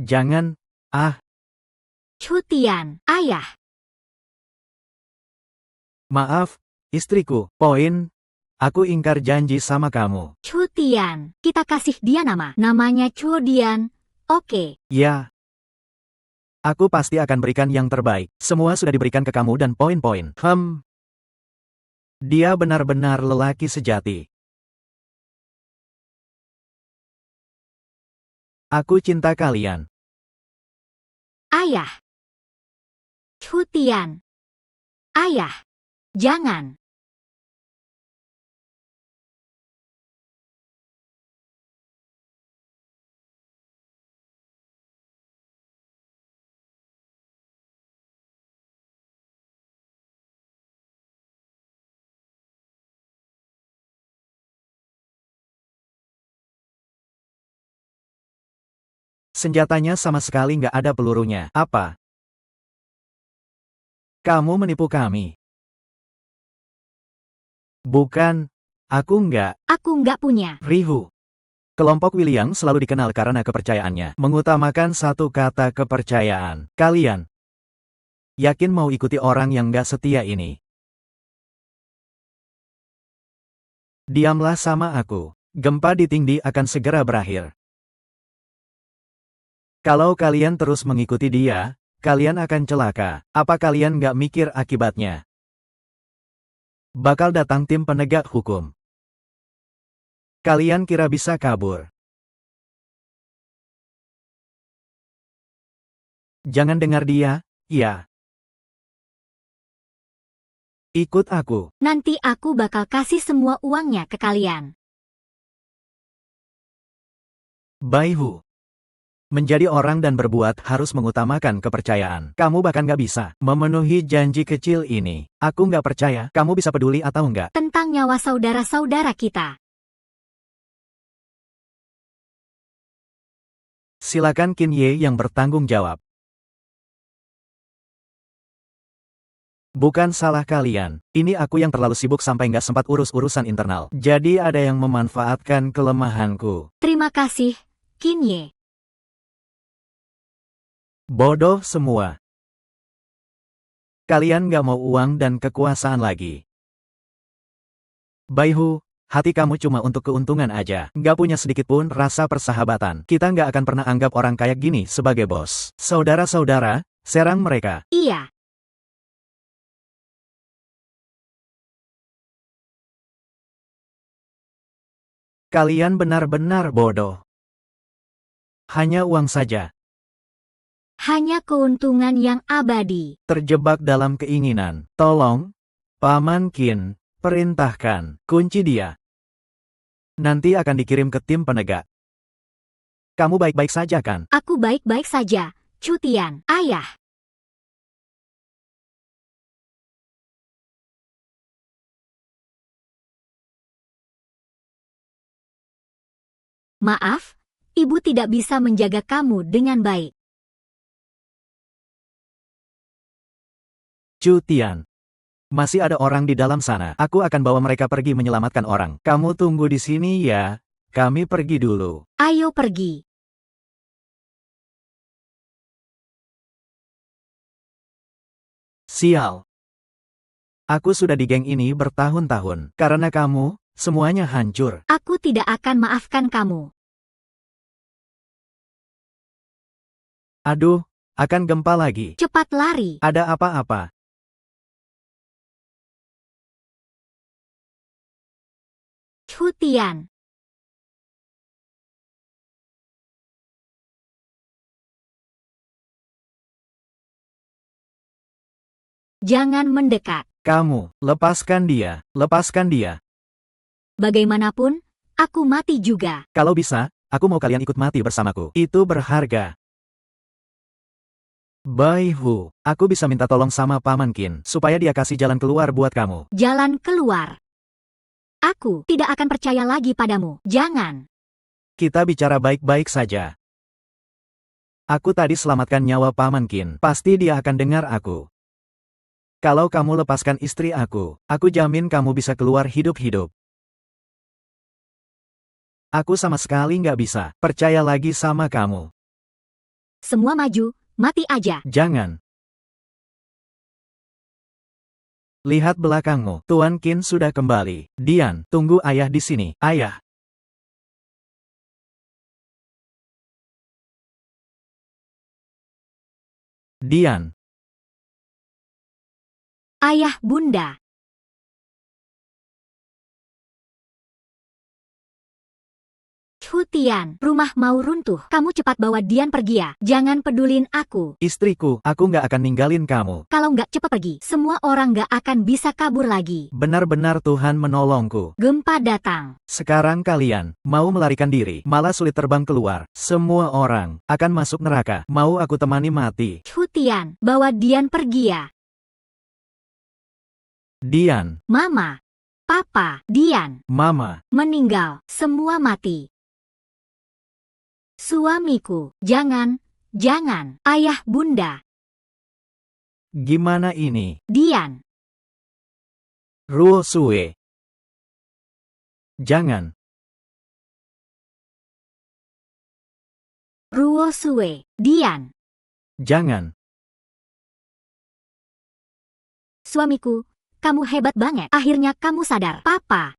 Jangan, Chu Tian, ayah. maaf, istriku, Point. Aku ingkar janji sama kamu. Chu Tian, kita kasih dia nama. Namanya Chu Dian. Oke. Ya. Aku pasti akan berikan yang terbaik. Semua sudah diberikan ke kamu dan Point. Dia benar-benar lelaki sejati. Aku cinta kalian. Ayah. Chu Tian. Ayah. Jangan. Senjatanya sama sekali nggak ada pelurunya. Apa? Kamu menipu kami. Bukan, aku nggak. Aku nggak punya. Rihu. Kelompok William selalu dikenal karena kepercayaannya. Mengutamakan satu kata kepercayaan. Kalian yakin mau ikuti orang yang nggak setia ini? Diamlah sama aku. Gempa di Tingdi akan segera berakhir. Kalau kalian terus mengikuti dia, kalian akan celaka. Apa kalian nggak mikir akibatnya? Bakal datang tim penegak hukum. Kalian kira bisa kabur? Jangan dengar dia, ya. Ikut aku. Nanti aku bakal kasih semua uangnya ke kalian. Baihu. Menjadi orang dan berbuat harus mengutamakan kepercayaan. Kamu bahkan nggak bisa memenuhi janji kecil ini. Aku nggak percaya kamu bisa peduli atau nggak. Tentang nyawa saudara-saudara kita. Silakan Qin Ye yang bertanggung jawab. Bukan salah kalian. Ini aku yang terlalu sibuk sampai nggak sempat urus urusan internal. Jadi ada yang memanfaatkan kelemahanku. Terima kasih, Qin Ye. Bodoh semua. Kalian nggak mau uang dan kekuasaan lagi. Baihu, hati kamu cuma untuk keuntungan aja. Nggak punya sedikit pun rasa persahabatan. Kita nggak akan pernah anggap orang kayak gini sebagai bos. Saudara-saudara, serang mereka. Iya. Kalian benar-benar bodoh. Hanya uang saja. Hanya keuntungan yang abadi. Terjebak dalam keinginan. Tolong, Paman Qin, perintahkan, kunci dia. Nanti akan dikirim ke tim penegak. Kamu baik-baik saja kan? Aku baik-baik saja, Chu Tian, ayah. Maaf, ibu tidak bisa menjaga kamu dengan baik. Chu Tian. Masih ada orang di dalam sana. Aku akan bawa mereka pergi menyelamatkan orang. Kamu tunggu di sini ya. Kami pergi dulu. Ayo pergi. Sial. Aku sudah di geng ini bertahun-tahun. Karena kamu, semuanya hancur. Aku tidak akan maafkan kamu. Aduh, akan gempa lagi. Cepat lari. Ada apa-apa? Chu Tian. Jangan mendekat. Kamu, lepaskan dia. Lepaskan dia. Bagaimanapun, aku mati juga. Kalau bisa, aku mau kalian ikut mati bersamaku. Itu berharga. Bai Hu, aku bisa minta tolong sama Paman Qin, supaya dia kasih jalan keluar buat kamu. Jalan keluar. Aku tidak akan percaya lagi padamu. Jangan. Kita bicara baik-baik saja. Aku tadi selamatkan nyawa Paman Qin. Pasti dia akan dengar aku. Kalau kamu lepaskan istri aku jamin kamu bisa keluar hidup-hidup. Aku sama sekali nggak bisa percaya lagi sama kamu. Semua maju, mati aja. Jangan. Lihat belakangmu, Tuan Qin sudah kembali. Dian, tunggu ayah di sini. Ayah. Dian. Ayah bunda. Chu Tian, rumah mau runtuh. Kamu cepat bawa Dian pergi ya. Jangan pedulin aku. Istriku, aku nggak akan ninggalin kamu. Kalau nggak cepat pergi, semua orang nggak akan bisa kabur lagi. Benar-benar Tuhan menolongku. Gempa datang. Sekarang kalian mau melarikan diri, malah sulit terbang keluar. Semua orang akan masuk neraka. Mau aku temani mati. Chu Tian, bawa Dian pergi ya. Dian. Mama. Papa. Dian. Mama. Meninggal. Semua mati. Suamiku. Jangan. Jangan. Ayah bunda. Gimana ini? Dian. Ruo Sue. Jangan. Ruo Sue. Dian. Jangan. Suamiku, kamu hebat banget. Akhirnya kamu sadar. Papa.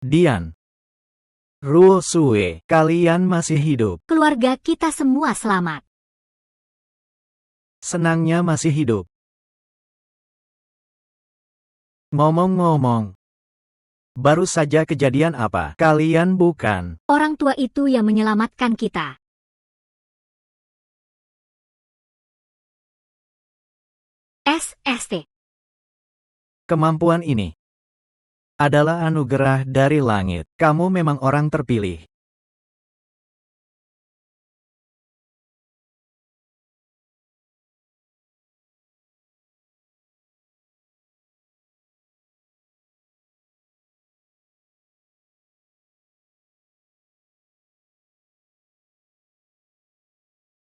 Dian. Ruo Sue, kalian masih hidup. Keluarga kita semua selamat. Senangnya masih hidup. Ngomong-ngomong, baru saja kejadian apa? Kalian bukan Orang tua itu yang menyelamatkan kita. SST. kemampuan ini adalah anugerah dari langit. Kamu memang orang terpilih.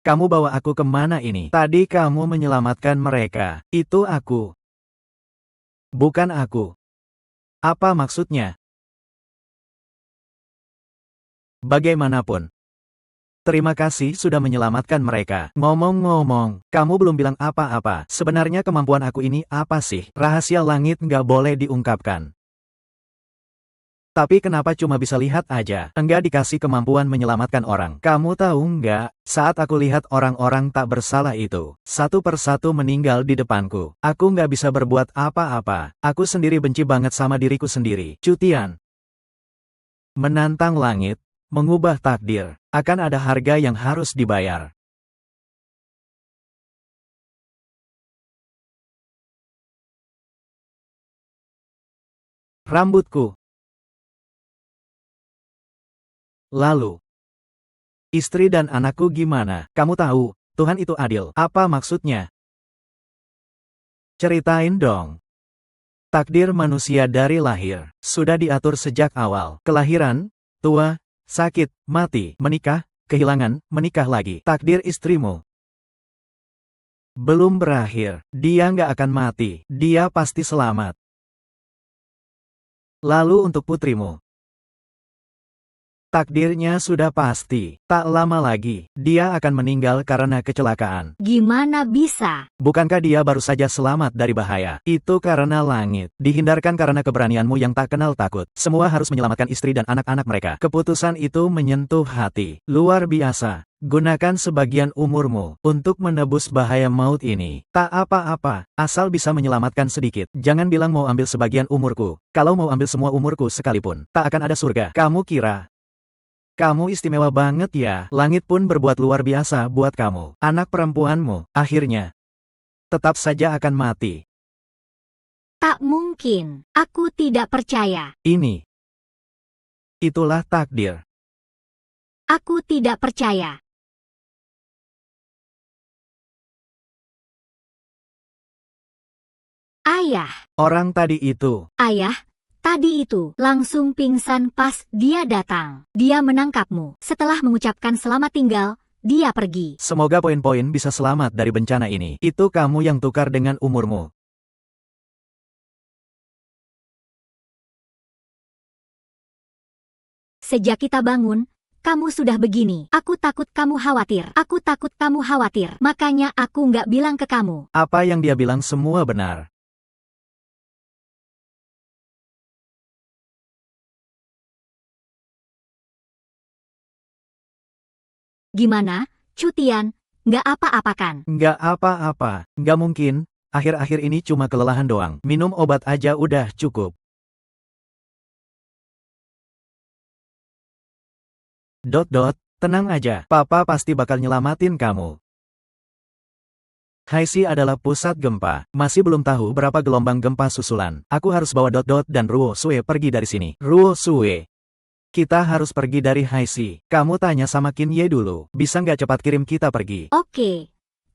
Kamu bawa aku kemana ini? Tadi kamu menyelamatkan mereka. Itu aku. Bukan aku. Apa maksudnya? Bagaimanapun. Terima kasih sudah menyelamatkan mereka. Ngomong-ngomong, kamu belum bilang apa-apa. Sebenarnya kemampuan aku ini apa sih? Rahasia langit nggak boleh diungkapkan. Tapi kenapa cuma bisa lihat aja? Enggak dikasih kemampuan menyelamatkan orang. Kamu tahu nggak, saat aku lihat orang-orang tak bersalah itu, satu persatu meninggal di depanku. Aku nggak bisa berbuat apa-apa. Aku sendiri benci banget sama diriku sendiri. Chu Tian. Menantang langit, mengubah takdir, akan ada harga yang harus dibayar. Rambutku. Lalu, istri dan anakku gimana? Kamu tahu, Tuhan itu adil. Apa maksudnya? Ceritain dong. Takdir manusia dari lahir sudah diatur sejak awal. Kelahiran, tua, sakit, mati, menikah, kehilangan, menikah lagi. Takdir istrimu belum berakhir. Dia nggak akan mati. Dia pasti selamat. Lalu untuk putrimu. Takdirnya sudah pasti. Tak lama lagi, dia akan meninggal karena kecelakaan. Gimana bisa? Bukankah dia baru saja selamat dari bahaya? Itu karena langit. Dihindarkan karena keberanianmu yang tak kenal takut. Semua harus menyelamatkan istri dan anak-anak mereka. Keputusan itu menyentuh hati. Luar biasa. Gunakan sebagian umurmu untuk menebus bahaya maut ini. Tak apa-apa, asal bisa menyelamatkan sedikit. Jangan bilang mau ambil sebagian umurku. Kalau mau ambil semua umurku sekalipun, tak akan ada surga. Kamu kira kamu istimewa banget ya? Langit pun berbuat luar biasa buat kamu. Anak perempuanmu, akhirnya, tetap saja akan mati. Tak mungkin. Aku tidak percaya. Itulah takdir. Aku tidak percaya. Ayah, Orang tadi itu, ayah, tadi itu langsung pingsan pas dia datang. Dia menangkapmu. Setelah mengucapkan selamat tinggal, dia pergi. semoga poin-poin bisa selamat dari bencana ini. Itu kamu yang tukar dengan umurmu. Sejak kita bangun, kamu sudah begini. Aku takut kamu khawatir. Aku takut kamu khawatir. Makanya aku nggak bilang ke kamu. Apa yang dia bilang semua benar. Gimana, Cutian? Nggak apa-apa kan? Nggak apa-apa, nggak mungkin. Akhir-akhir ini cuma kelelahan doang. Minum obat aja udah cukup. Tenang aja. Papa pasti bakal nyelamatin kamu. Haisi adalah pusat gempa. Masih belum tahu berapa gelombang gempa susulan. Aku harus bawa dan Ruo Sue pergi dari sini. Ruo Sue. Kita harus pergi dari Haisi. Kamu tanya sama Qin Ye dulu. Bisa nggak cepat kirim kita pergi? Oke.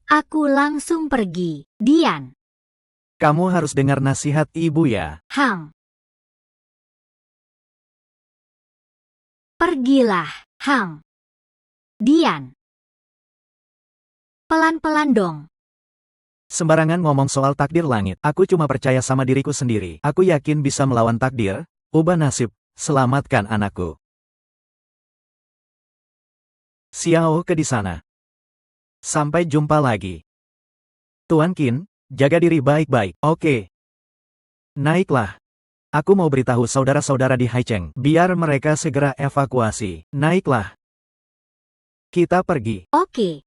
Aku langsung pergi. Dian. Kamu harus dengar nasihat ibu ya. Hang. Pergilah, Hang. Dian. Pelan-pelan dong. Sembarangan ngomong soal takdir langit. Aku cuma percaya sama diriku sendiri. Aku yakin bisa melawan takdir, ubah nasib, selamatkan anakku. Xiao ke di sana. Sampai jumpa lagi. Tuan Qin, jaga diri baik-baik. Oke. Naiklah. Aku mau beritahu saudara-saudara di Haicheng, biar mereka segera evakuasi. Naiklah. Kita pergi. Oke.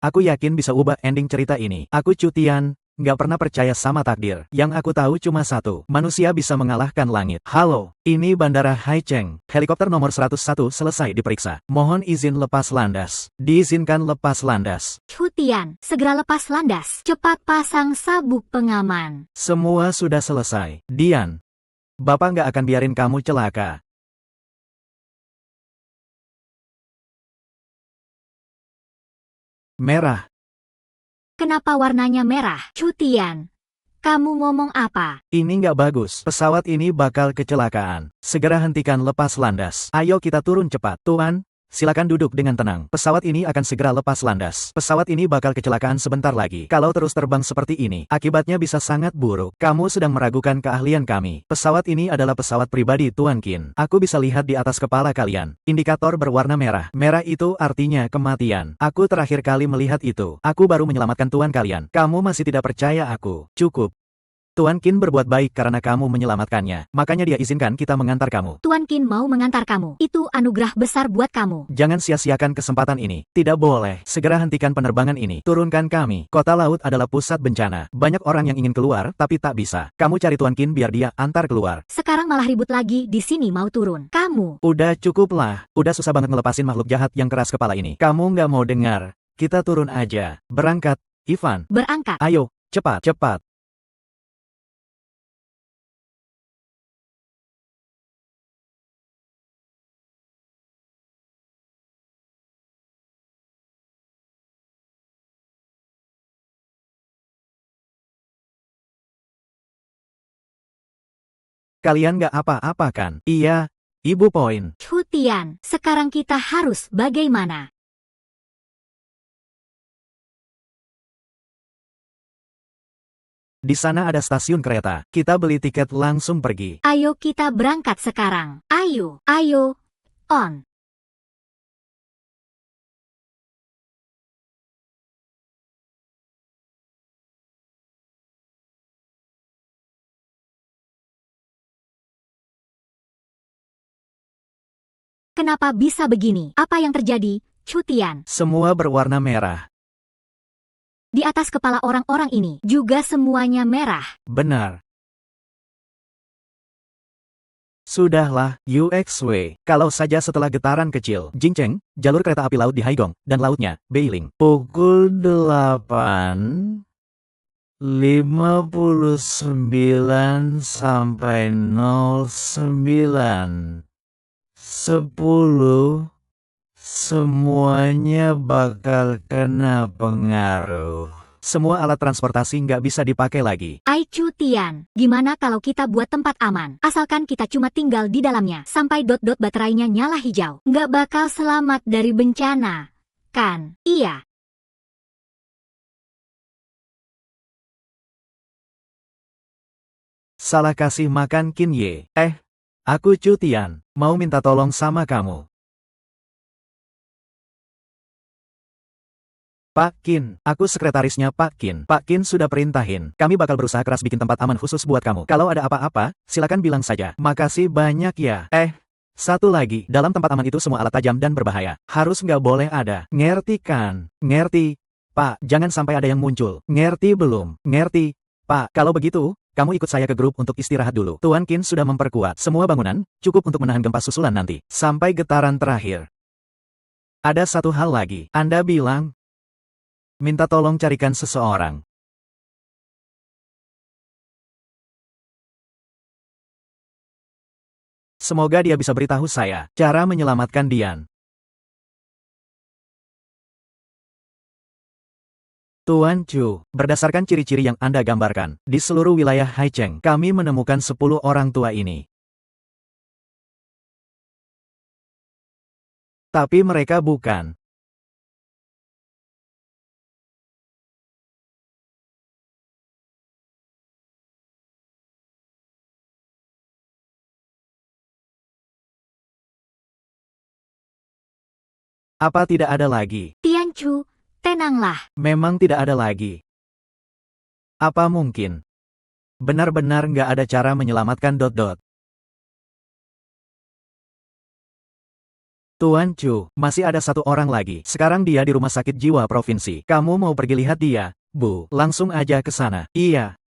Aku yakin bisa ubah ending cerita ini. Aku Cutian, nggak pernah percaya sama takdir. Yang aku tahu cuma satu, manusia bisa mengalahkan langit. Halo, ini Bandara Haicheng. Helikopter nomor 101 selesai diperiksa. Mohon izin lepas landas. Diizinkan lepas landas. Cutian, segera lepas landas. Cepat pasang sabuk pengaman. Semua sudah selesai. Dian, Bapak nggak akan biarin kamu celaka. Merah. Kenapa warnanya merah? Cutian. Kamu ngomong apa? Ini nggak bagus. Pesawat ini bakal kecelakaan. Segera hentikan lepas landas. Ayo kita turun cepat. Tuan, silakan duduk dengan tenang. Pesawat ini akan segera lepas landas. Pesawat ini bakal kecelakaan sebentar lagi. Kalau terus terbang seperti ini, akibatnya bisa sangat buruk. Kamu sedang meragukan keahlian kami. Pesawat ini adalah pesawat pribadi Tuan Qin. Aku bisa lihat di atas kepala kalian. Indikator berwarna merah. Merah itu artinya kematian. Aku terakhir kali melihat itu. Aku baru menyelamatkan Tuan kalian. Kamu masih tidak percaya aku. Cukup. Tuan Qin berbuat baik karena kamu menyelamatkannya. Makanya dia izinkan kita mengantar kamu. Tuan Qin mau mengantar kamu. Itu anugerah besar buat kamu. Jangan sia-siakan kesempatan ini. Tidak boleh. Segera hentikan penerbangan ini. Turunkan kami. Kota laut adalah pusat bencana. Banyak orang yang ingin keluar, tapi tak bisa. Kamu cari Tuan Qin biar dia antar keluar. Sekarang malah ribut lagi di sini mau turun. Kamu. Udah cukup lah. Udah susah banget ngelepasin makhluk jahat yang keras kepala ini. Kamu nggak mau dengar. Kita turun aja. Berangkat. Ivan. Berangkat. Ayo. Cepat. Cepat. Kalian gak apa-apa kan? Iya, Ibu Poin. Chu Tian, sekarang kita harus bagaimana? Di sana ada stasiun kereta. Kita beli tiket langsung pergi. Ayo kita berangkat sekarang. Ayo, on. Kenapa bisa begini? Apa yang terjadi, Chu Tian? Semua berwarna merah. Di atas kepala orang-orang ini juga semuanya merah. Benar. Sudahlah, UXW. Kalau saja setelah getaran kecil, Jingcheng, jalur kereta api laut di Haigong, dan lautnya, Beiling. Pukul 8:59 sampai 09:10. Semuanya bakal kena pengaruh. Semua alat transportasi nggak bisa dipakai lagi. Chu Tian, gimana kalau kita buat tempat aman? Asalkan kita cuma tinggal di dalamnya. Sampai baterainya nyala hijau. Nggak bakal selamat dari bencana. Kan? Iya. Salah kasih makan Qin Ye. Aku Chu Tian, mau minta tolong sama kamu. Pak Qin, aku sekretarisnya Pak Qin. Pak Qin sudah perintahin. Kami bakal berusaha keras bikin tempat aman khusus buat kamu. Kalau ada apa-apa, silakan bilang saja. Makasih banyak ya. Satu lagi, dalam tempat aman itu semua alat tajam dan berbahaya. Harus nggak boleh ada. Ngerti kan? Ngerti. Pak, jangan sampai ada yang muncul. Ngerti belum? Ngerti. Pak, kalau begitu, kamu ikut saya ke grup untuk istirahat dulu. Tuan Qin sudah memperkuat semua bangunan, cukup untuk menahan gempa susulan nanti. Sampai getaran terakhir. Ada satu hal lagi. Anda bilang, minta tolong carikan seseorang. Semoga dia bisa beritahu saya cara menyelamatkan Dian. Tuan Chu, berdasarkan ciri-ciri yang Anda gambarkan, di seluruh wilayah Haicheng, kami menemukan 10 orang tua ini. Tapi mereka bukan. Apa tidak ada lagi? Tian Chu, tenanglah. Memang tidak ada lagi. Apa mungkin? Benar-benar nggak ada cara menyelamatkan Dot. Tuan Chu, masih ada satu orang lagi. Sekarang dia di rumah sakit jiwa provinsi. Kamu mau pergi lihat dia, Bu? Langsung aja ke sana. Iya.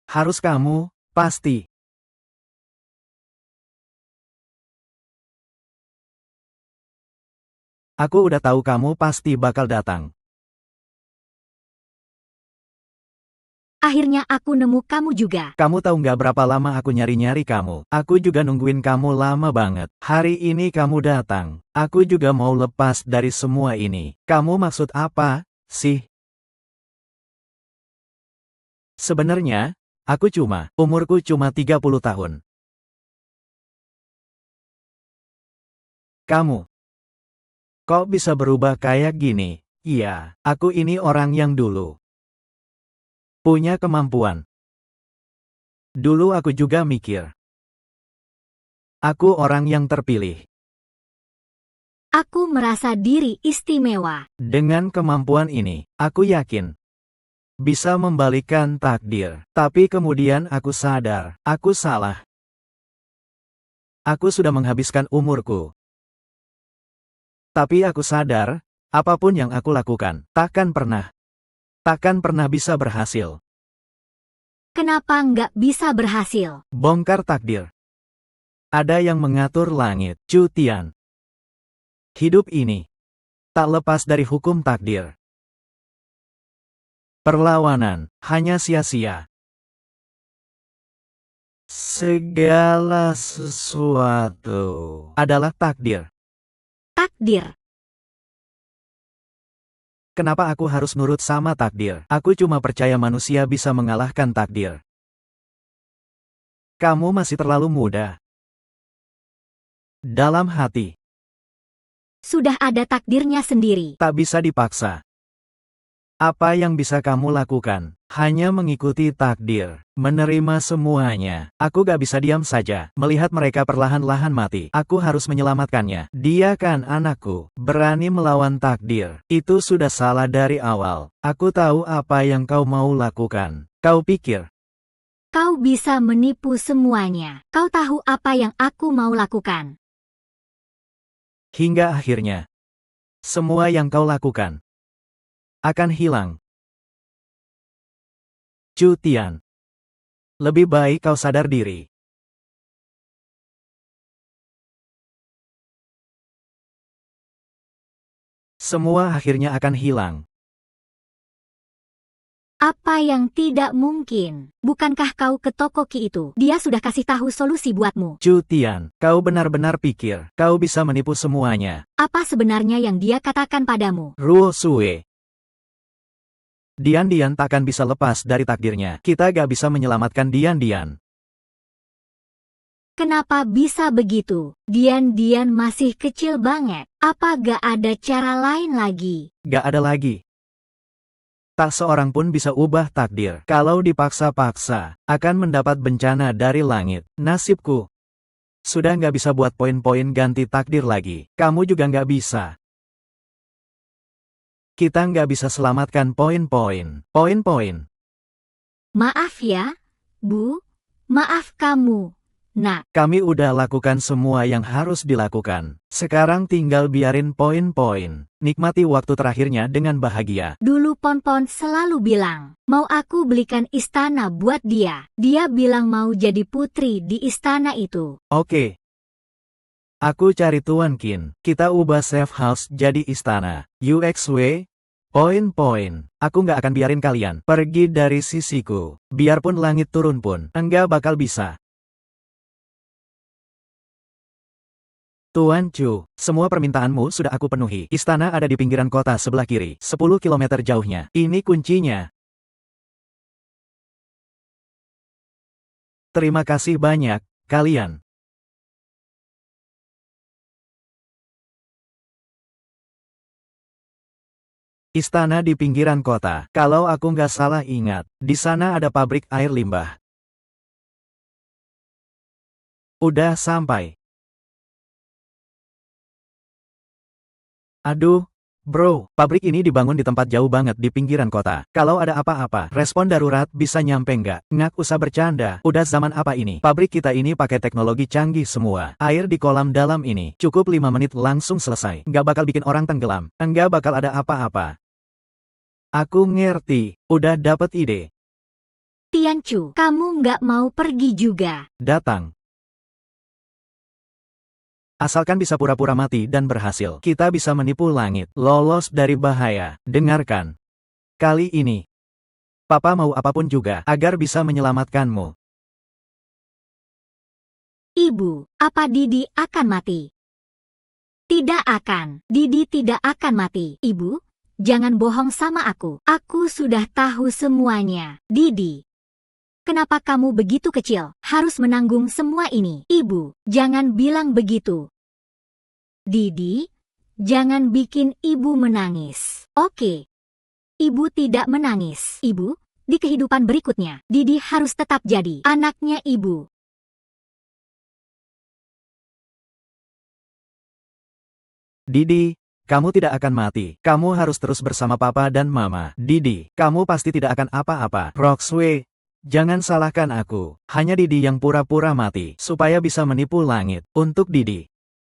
Harus kamu, pasti. Aku udah tahu kamu pasti bakal datang. Akhirnya aku nemu kamu juga. Kamu tahu nggak berapa lama aku nyari-nyari kamu? Aku juga nungguin kamu lama banget. Hari ini kamu datang. Aku juga mau lepas dari semua ini. Kamu maksud apa, sih? Sebenarnya, umurku cuma 30 tahun. Kamu, kok bisa berubah kayak gini? Iya, aku ini orang yang dulu punya kemampuan. Dulu aku juga mikir, aku orang yang terpilih. Aku merasa diri istimewa. Dengan kemampuan ini, aku yakin bisa membalikkan takdir. Tapi kemudian aku sadar, aku salah. Aku sudah menghabiskan umurku. Tapi aku sadar, apapun yang aku lakukan, takkan pernah bisa berhasil. Kenapa nggak bisa berhasil? Bongkar takdir. Ada yang mengatur langit, Chu Tian. Hidup ini tak lepas dari hukum takdir. Perlawanan hanya sia-sia. Segala sesuatu adalah takdir. Takdir. Kenapa aku harus nurut sama takdir? Aku cuma percaya manusia bisa mengalahkan takdir. Kamu masih terlalu muda. Dalam hati, Sudah ada takdirnya sendiri. tak bisa dipaksa. Apa yang bisa kamu lakukan? Hanya mengikuti takdir. Menerima semuanya. Aku gak bisa diam saja, melihat mereka perlahan-lahan mati. Aku harus menyelamatkannya. Dia kan anakku. Berani melawan takdir. Itu sudah salah dari awal. Aku tahu apa yang kau mau lakukan. Kau pikir, Kau bisa menipu semuanya. Kau tahu apa yang aku mau lakukan. hingga akhirnya, semua yang kau lakukan akan hilang. Chu Tian, lebih baik kau sadar diri. Semua akhirnya akan hilang. Apa yang tidak mungkin? Bukankah kau ke toko Ki itu? Dia sudah kasih tahu solusi buatmu. Chu Tian, kau benar-benar pikir kau bisa menipu semuanya. Apa sebenarnya yang dia katakan padamu? Ruo Sue. Dian takkan bisa lepas dari takdirnya. Kita gak bisa menyelamatkan Dian. Kenapa bisa begitu? Dian masih kecil banget. Apa gak ada cara lain lagi? Gak ada lagi. Tak seorang pun bisa ubah takdir. Kalau dipaksa-paksa, akan mendapat bencana dari langit. Nasibku. Sudah gak bisa buat poin-poin ganti takdir lagi. Kamu juga gak bisa. Kita nggak bisa selamatkan poin-poin. Poin-poin. Maaf ya, Bu. Maaf kamu. Nak, Kami udah lakukan semua yang harus dilakukan. Sekarang tinggal biarin poin-poin. Nikmati waktu terakhirnya dengan bahagia. dulu Pon-Pon selalu bilang, mau aku belikan istana buat dia. Dia bilang mau jadi putri di istana itu. Oke. Aku cari Tuan Qin. Kita ubah safe house jadi istana. UXW. Poin-poin. Aku nggak akan biarin kalian pergi dari sisiku. Biarpun langit turun pun, enggak bakal bisa. Tuan Chu, semua permintaanmu sudah aku penuhi. Istana ada di pinggiran kota sebelah kiri, 10 km jauhnya. Ini kuncinya. Terima kasih banyak, kalian. Istana di pinggiran kota. Kalau aku nggak salah ingat, di sana ada pabrik air limbah. Udah sampai. Aduh, bro, pabrik ini dibangun di tempat jauh banget di pinggiran kota. Kalau ada apa-apa, respon darurat bisa nyampe nggak? Ngak usah bercanda, udah zaman apa ini? Pabrik kita ini pakai teknologi canggih semua. Air di kolam dalam ini, cukup 5 menit langsung selesai. Nggak bakal bikin orang tenggelam. Nggak bakal ada apa-apa. Aku ngerti, udah dapet ide. Tian Chu, kamu nggak mau pergi juga. Datang. Asalkan bisa pura-pura mati dan berhasil, kita bisa menipu langit, lolos dari bahaya. Dengarkan. Kali ini, Papa mau apapun juga agar bisa menyelamatkanmu. Ibu, apa Didi akan mati? Tidak akan. Didi tidak akan mati. Ibu, jangan bohong sama aku. Aku sudah tahu semuanya. Didi, kenapa kamu begitu kecil, harus menanggung semua ini? Ibu, jangan bilang begitu. Didi, jangan bikin ibu menangis. Oke. Ibu tidak menangis. Ibu, di kehidupan berikutnya, Didi harus tetap jadi anaknya ibu. Didi, kamu tidak akan mati. Kamu harus terus bersama Papa dan Mama. Didi, kamu pasti tidak akan apa-apa. Roxway, jangan salahkan aku. Hanya Didi yang pura-pura mati, supaya bisa menipu langit. Untuk Didi,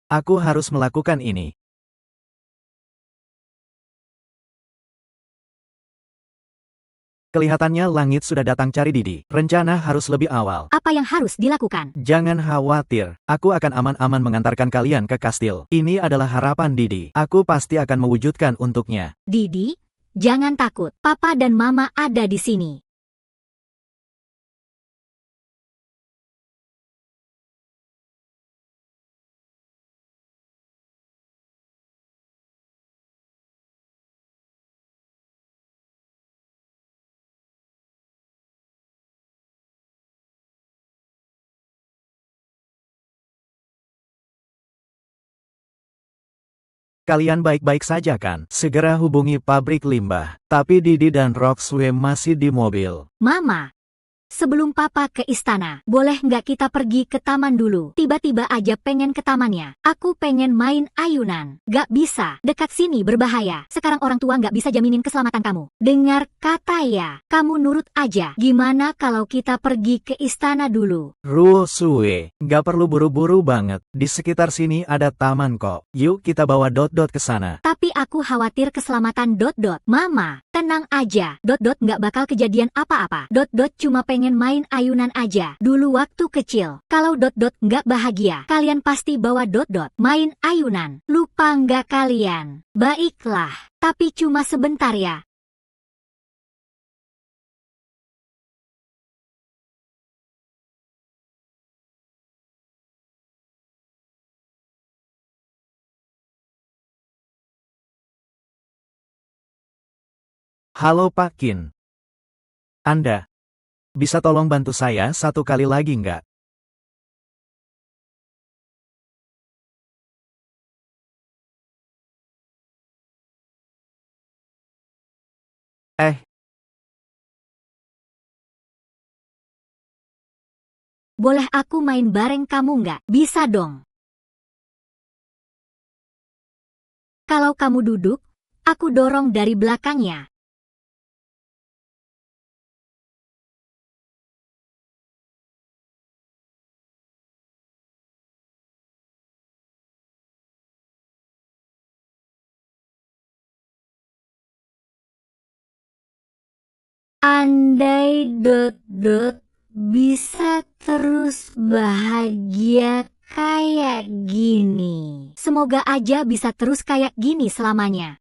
aku harus melakukan ini. Kelihatannya langit sudah datang cari Didi. Rencana harus lebih awal. Apa yang harus dilakukan? Jangan khawatir, aku akan aman-aman mengantarkan kalian ke kastil. Ini adalah harapan Didi. Aku pasti akan mewujudkan untuknya. Didi, jangan takut. Papa dan Mama ada di sini. Kalian baik-baik saja kan? Segera hubungi pabrik limbah. Tapi Didi dan Roxue masih di mobil. Mama, sebelum papa ke istana, boleh nggak kita pergi ke taman dulu? Tiba-tiba aja pengen ke tamannya. Aku pengen main ayunan. Gak bisa, dekat sini berbahaya. Sekarang orang tua nggak bisa jaminin keselamatan kamu. Dengar kata ya, kamu nurut aja. Gimana kalau kita pergi ke istana dulu? Roxue, nggak perlu buru-buru banget. Di sekitar sini ada taman kok. Yuk kita bawa Dot-Dot ke sana. Tapi aku khawatir keselamatan Dot-Dot. Mama, tenang aja. Dot-Dot nggak bakal kejadian apa-apa. Dot-Dot cuma pengen main ayunan aja. Dulu waktu kecil, kalau Dot-Dot nggak bahagia, kalian pasti bawa Dot-Dot main ayunan. Lupa nggak kalian? Baiklah, tapi cuma sebentar ya. Halo Pak Qin. Anda bisa tolong bantu saya satu kali lagi nggak? Eh, Boleh aku main bareng kamu nggak? Bisa dong. Kalau kamu duduk, aku dorong dari belakangnya. Andai Dot-Dot bisa terus bahagia kayak gini. Semoga aja bisa terus kayak gini selamanya.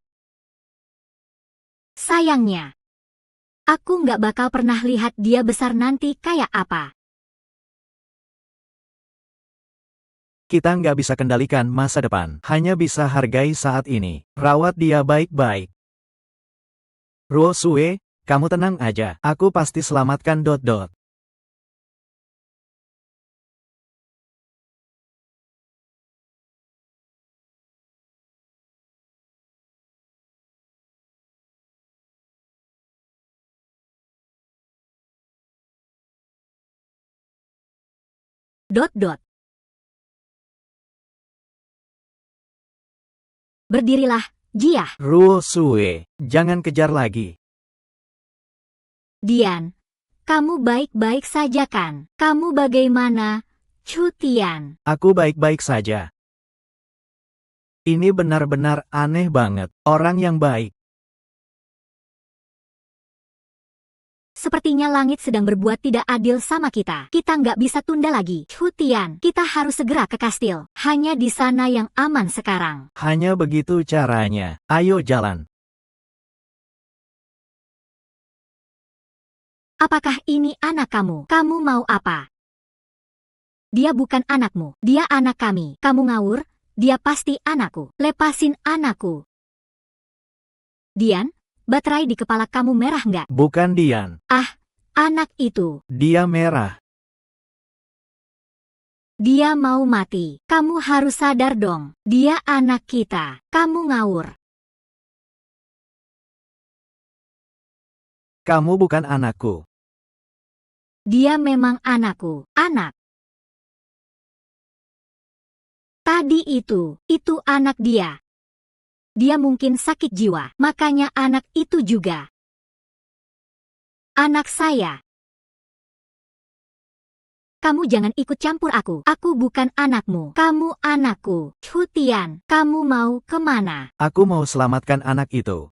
Sayangnya, aku nggak bakal pernah lihat dia besar nanti kayak apa. kita nggak bisa kendalikan masa depan. Hanya bisa hargai saat ini. Rawat dia baik-baik. Roxue, kamu tenang aja. Aku pasti selamatkan Dot-Dot. Dot-Dot. Berdirilah, Jia. Roxue, jangan kejar lagi. Dian, kamu baik-baik saja kan? Kamu bagaimana, Cutian? Aku baik-baik saja. Ini benar-benar aneh banget. Orang yang baik. Sepertinya langit sedang berbuat tidak adil sama kita. Kita nggak bisa tunda lagi. Cutian, kita harus segera ke kastil. Hanya di sana yang aman sekarang. Hanya begitu caranya. Ayo jalan. Apakah ini anak kamu? Kamu mau apa? Dia bukan anakmu. Dia anak kami. Kamu ngawur? Dia pasti anakku. Lepasin anakku. Dian, baterai di kepala kamu merah nggak? Bukan Dian. Anak itu. Dia merah. Dia mau mati. Kamu harus sadar dong. Dia anak kita. Kamu ngawur. Kamu bukan anakku. Dia memang anakku. Anak. Tadi itu anak dia. Dia mungkin sakit jiwa, makanya anak itu juga. Anak saya. Kamu jangan ikut campur aku. Aku bukan anakmu. Kamu anakku. Cutian, kamu mau kemana? Aku mau selamatkan anak itu.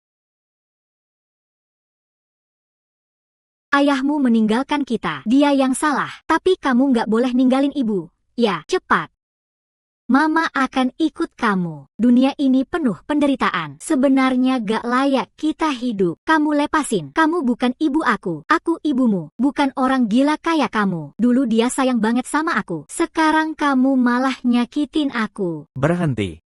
Ayahmu meninggalkan kita. Dia yang salah. Tapi kamu nggak boleh ninggalin ibu. Ya, cepat. Mama akan ikut kamu. Dunia ini penuh penderitaan. Sebenarnya gak layak kita hidup. Kamu lepasin. Kamu bukan ibu aku. Aku ibumu. Bukan orang gila kayak kamu. Dulu dia sayang banget sama aku. Sekarang kamu malah nyakitin aku. Berhenti.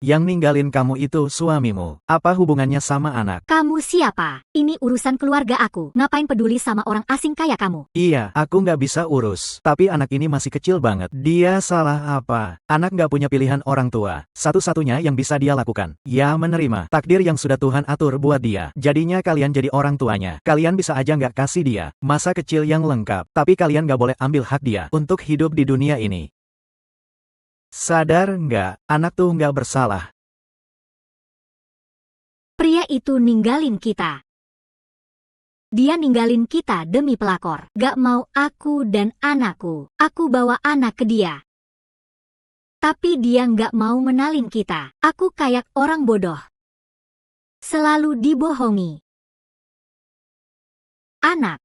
Yang ninggalin kamu itu suamimu. Apa hubungannya sama anak? Kamu siapa? Ini urusan keluarga aku. Ngapain peduli sama orang asing kayak kamu? Iya, aku nggak bisa urus. Tapi anak ini masih kecil banget. Dia salah apa? Anak nggak punya pilihan orang tua. Satu-satunya yang bisa dia lakukan, ya menerima takdir yang sudah Tuhan atur buat dia. Jadinya kalian jadi orang tuanya. Kalian bisa aja nggak kasih dia masa kecil yang lengkap. Tapi kalian nggak boleh ambil hak dia untuk hidup di dunia ini. Sadar nggak? Anak tuh nggak bersalah. Pria itu ninggalin kita. Dia ninggalin kita demi pelakor. Gak mau aku dan anakku. Aku bawa anak ke dia. Tapi dia gak mau menalin kita. Aku kayak orang bodoh. Selalu dibohongi. Anak.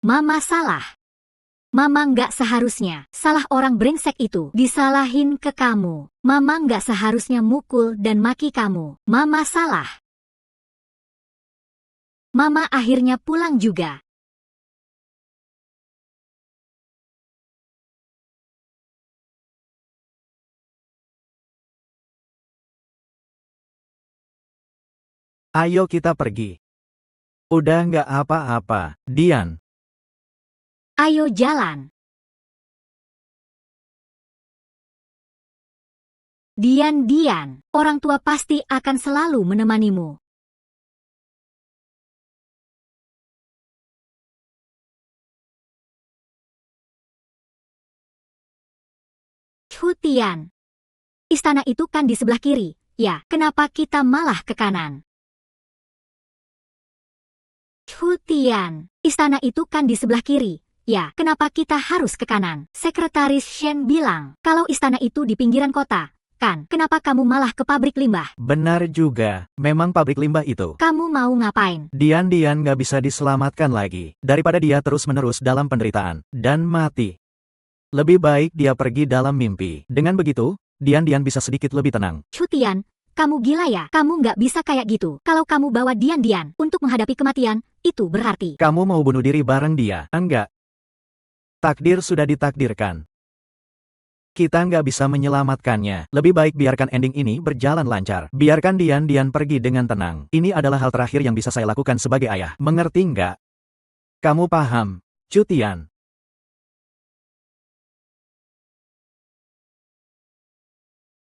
Mama salah. Mama nggak seharusnya, salah orang brengsek itu, disalahin ke kamu. Mama nggak seharusnya mukul dan maki kamu. Mama salah. Mama akhirnya pulang juga. Ayo kita pergi. Udah nggak apa-apa, Dian. Ayo jalan. Dian, orang tua pasti akan selalu menemanimu. Hutian. Istana itu kan di sebelah kiri, ya, kenapa kita malah ke kanan? Hutian. Istana itu kan di sebelah kiri, ya, kenapa kita harus ke kanan? Sekretaris Shen bilang, kalau istana itu di pinggiran kota, kan, kenapa kamu malah ke pabrik limbah? Benar juga, memang pabrik limbah itu. Kamu mau ngapain? Dian nggak bisa diselamatkan lagi, daripada dia terus-menerus dalam penderitaan, dan mati. Lebih baik dia pergi dalam mimpi. Dengan begitu, Dian bisa sedikit lebih tenang. Hutian, kamu gila ya? Kamu nggak bisa kayak gitu. Kalau kamu bawa Dian untuk menghadapi kematian, itu berarti Kamu mau bunuh diri bareng dia? Enggak. Takdir sudah ditakdirkan. Kita nggak bisa menyelamatkannya. Lebih baik biarkan ending ini berjalan lancar. Biarkan Dian pergi dengan tenang. Ini adalah hal terakhir yang bisa saya lakukan sebagai ayah. Mengerti nggak? Kamu paham, Cutian?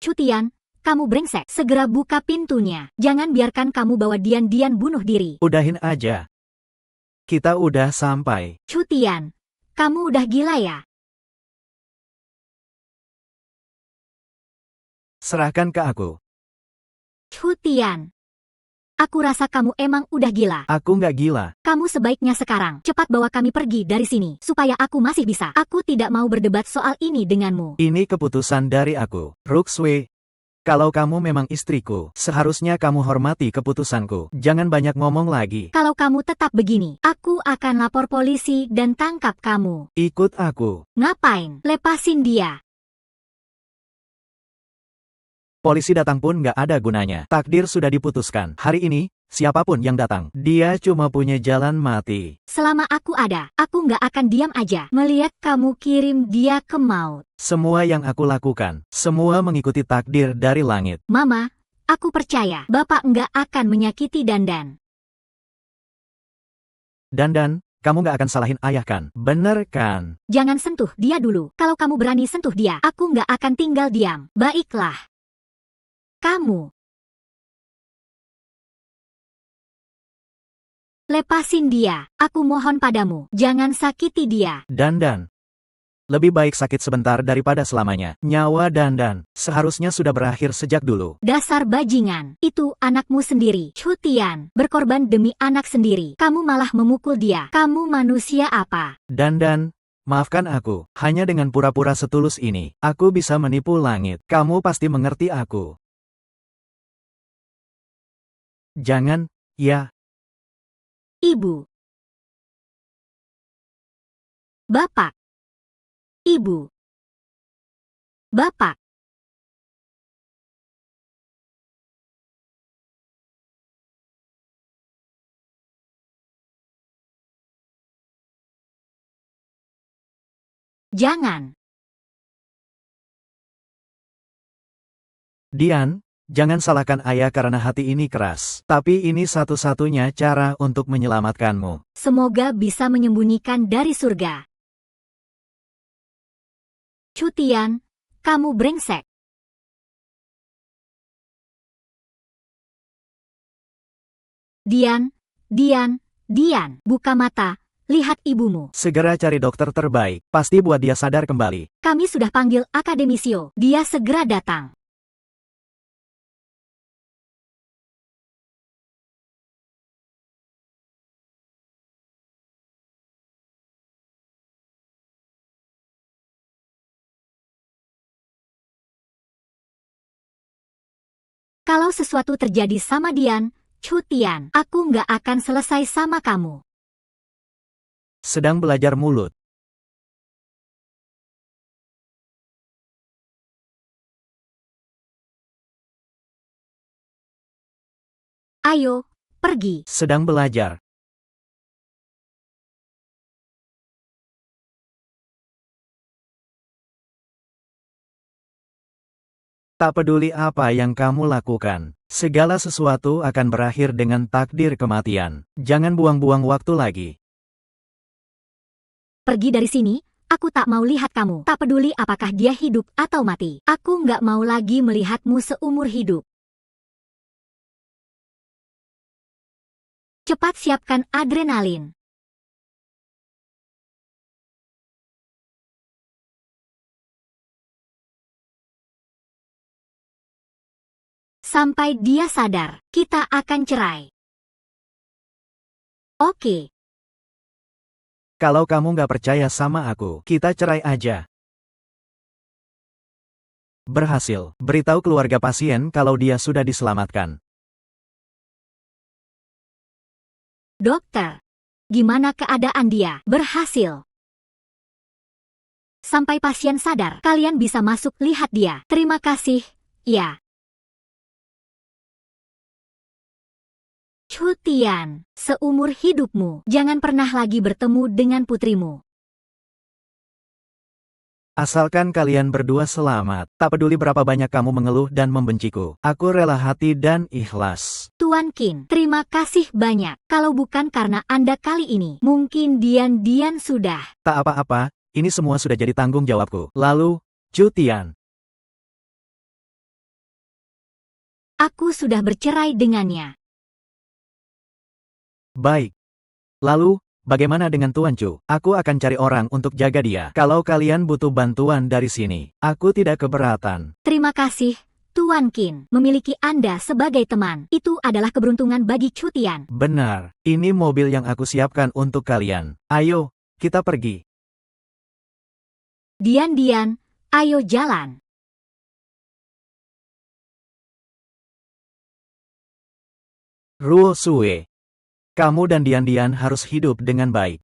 Cutian, kamu brengsek. Segera buka pintunya. Jangan biarkan kamu bawa Dian bunuh diri. Udahin aja. Kita udah sampai. Cutian, kamu udah gila ya? Serahkan ke aku. Hutian. Aku rasa kamu emang udah gila. Aku nggak gila. Kamu sebaiknya sekarang cepat bawa kami pergi dari sini, supaya aku masih bisa. Aku tidak mau berdebat soal ini denganmu. Ini keputusan dari aku, Ruxwe. Kalau kamu memang istriku, seharusnya kamu hormati keputusanku. Jangan banyak ngomong lagi. Kalau kamu tetap begini, aku akan lapor polisi dan tangkap kamu. Ikut aku. Ngapain? Lepasin dia. Polisi datang pun nggak ada gunanya. Takdir sudah diputuskan. Hari ini, siapapun yang datang, dia cuma punya jalan mati. Selama aku ada, aku nggak akan diam aja melihat kamu kirim dia ke maut. Semua yang aku lakukan, semua mengikuti takdir dari langit. Mama, aku percaya Bapak nggak akan menyakiti Dandan. Dandan, kamu nggak akan salahin ayah kan? Bener kan? Jangan sentuh dia dulu. Kalau kamu berani sentuh dia, aku nggak akan tinggal diam. Baiklah. Kamu. Lepasin dia. Aku mohon padamu. Jangan sakiti dia. Dandan. Lebih baik sakit sebentar daripada selamanya. Nyawa Dandan seharusnya sudah berakhir sejak dulu. Dasar bajingan. Itu anakmu sendiri. Hutian. Berkorban demi anak sendiri. Kamu malah memukul dia. Kamu manusia apa? Dandan, maafkan aku. Hanya dengan pura-pura setulus ini, aku bisa menipu langit. Kamu pasti mengerti aku. Jangan, ya. Ibu. Bapak. Ibu. Bapak. Jangan. Dian, Jangan salahkan ayah karena hati ini keras. Tapi ini satu-satunya cara untuk menyelamatkanmu. Semoga bisa menyembunyikan dari surga. Chu Tian, kamu brengsek. Dian, buka mata, lihat ibumu. Segera cari dokter terbaik, pasti buat dia sadar kembali. Kami sudah panggil akademisio, dia segera datang. Kalau sesuatu terjadi sama Dian, Chu Tian, aku nggak akan selesai sama kamu. Sedang belajar mulut. Ayo, pergi. Sedang belajar. Tak peduli apa yang kamu lakukan, segala sesuatu akan berakhir dengan takdir kematian. Jangan buang-buang waktu lagi. Pergi dari sini, aku tak mau lihat kamu. Tak peduli apakah dia hidup atau mati. Aku nggak mau lagi melihatmu seumur hidup. Cepat siapkan adrenalin. Sampai dia sadar, kita akan cerai. Oke. Kalau kamu nggak percaya sama aku, kita cerai aja. Berhasil. Beritahu keluarga pasien kalau dia sudah diselamatkan. Dokter, gimana keadaan dia? Berhasil. Sampai pasien sadar, kalian bisa masuk lihat dia. Terima kasih, ya. Chu Tian, seumur hidupmu, jangan pernah lagi bertemu dengan putrimu. Asalkan kalian berdua selamat, tak peduli berapa banyak kamu mengeluh dan membenciku. Aku rela hati dan ikhlas. Tuan Qin, terima kasih banyak. Kalau bukan karena Anda kali ini, mungkin Dian sudah. Tak apa-apa, ini semua sudah jadi tanggung jawabku. Lalu, Chu Tian. Aku sudah bercerai dengannya. Baik. Lalu, bagaimana dengan Tuan Chu? Aku akan cari orang untuk jaga dia. Kalau kalian butuh bantuan dari sini, aku tidak keberatan. Terima kasih, Tuan Qin. Memiliki Anda sebagai teman, itu adalah keberuntungan bagi Chu Tian. Benar, ini mobil yang aku siapkan untuk kalian. Ayo, kita pergi. Dian, ayo jalan. Ruo Sue. Kamu dan Dian harus hidup dengan baik.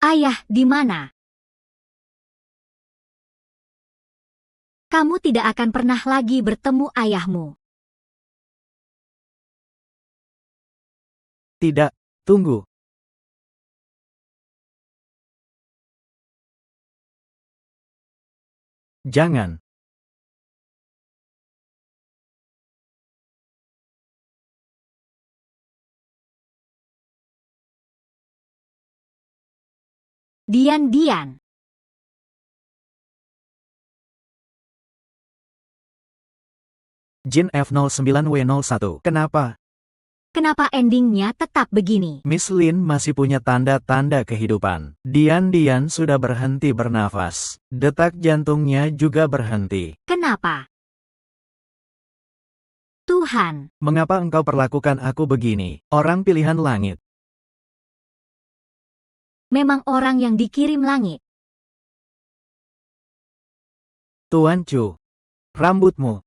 Ayah, di mana? Kamu tidak akan pernah lagi bertemu ayahmu. Tidak, tunggu. Jangan. Dian. Jin F09W01. Kenapa? Kenapa endingnya tetap begini? Miss Lin masih punya tanda-tanda kehidupan. Dian sudah berhenti bernafas. Detak jantungnya juga berhenti. Kenapa? Tuhan, Mengapa engkau perlakukan aku begini? Orang pilihan langit. memang orang yang dikirim langit. Tuan Chu. Rambutmu.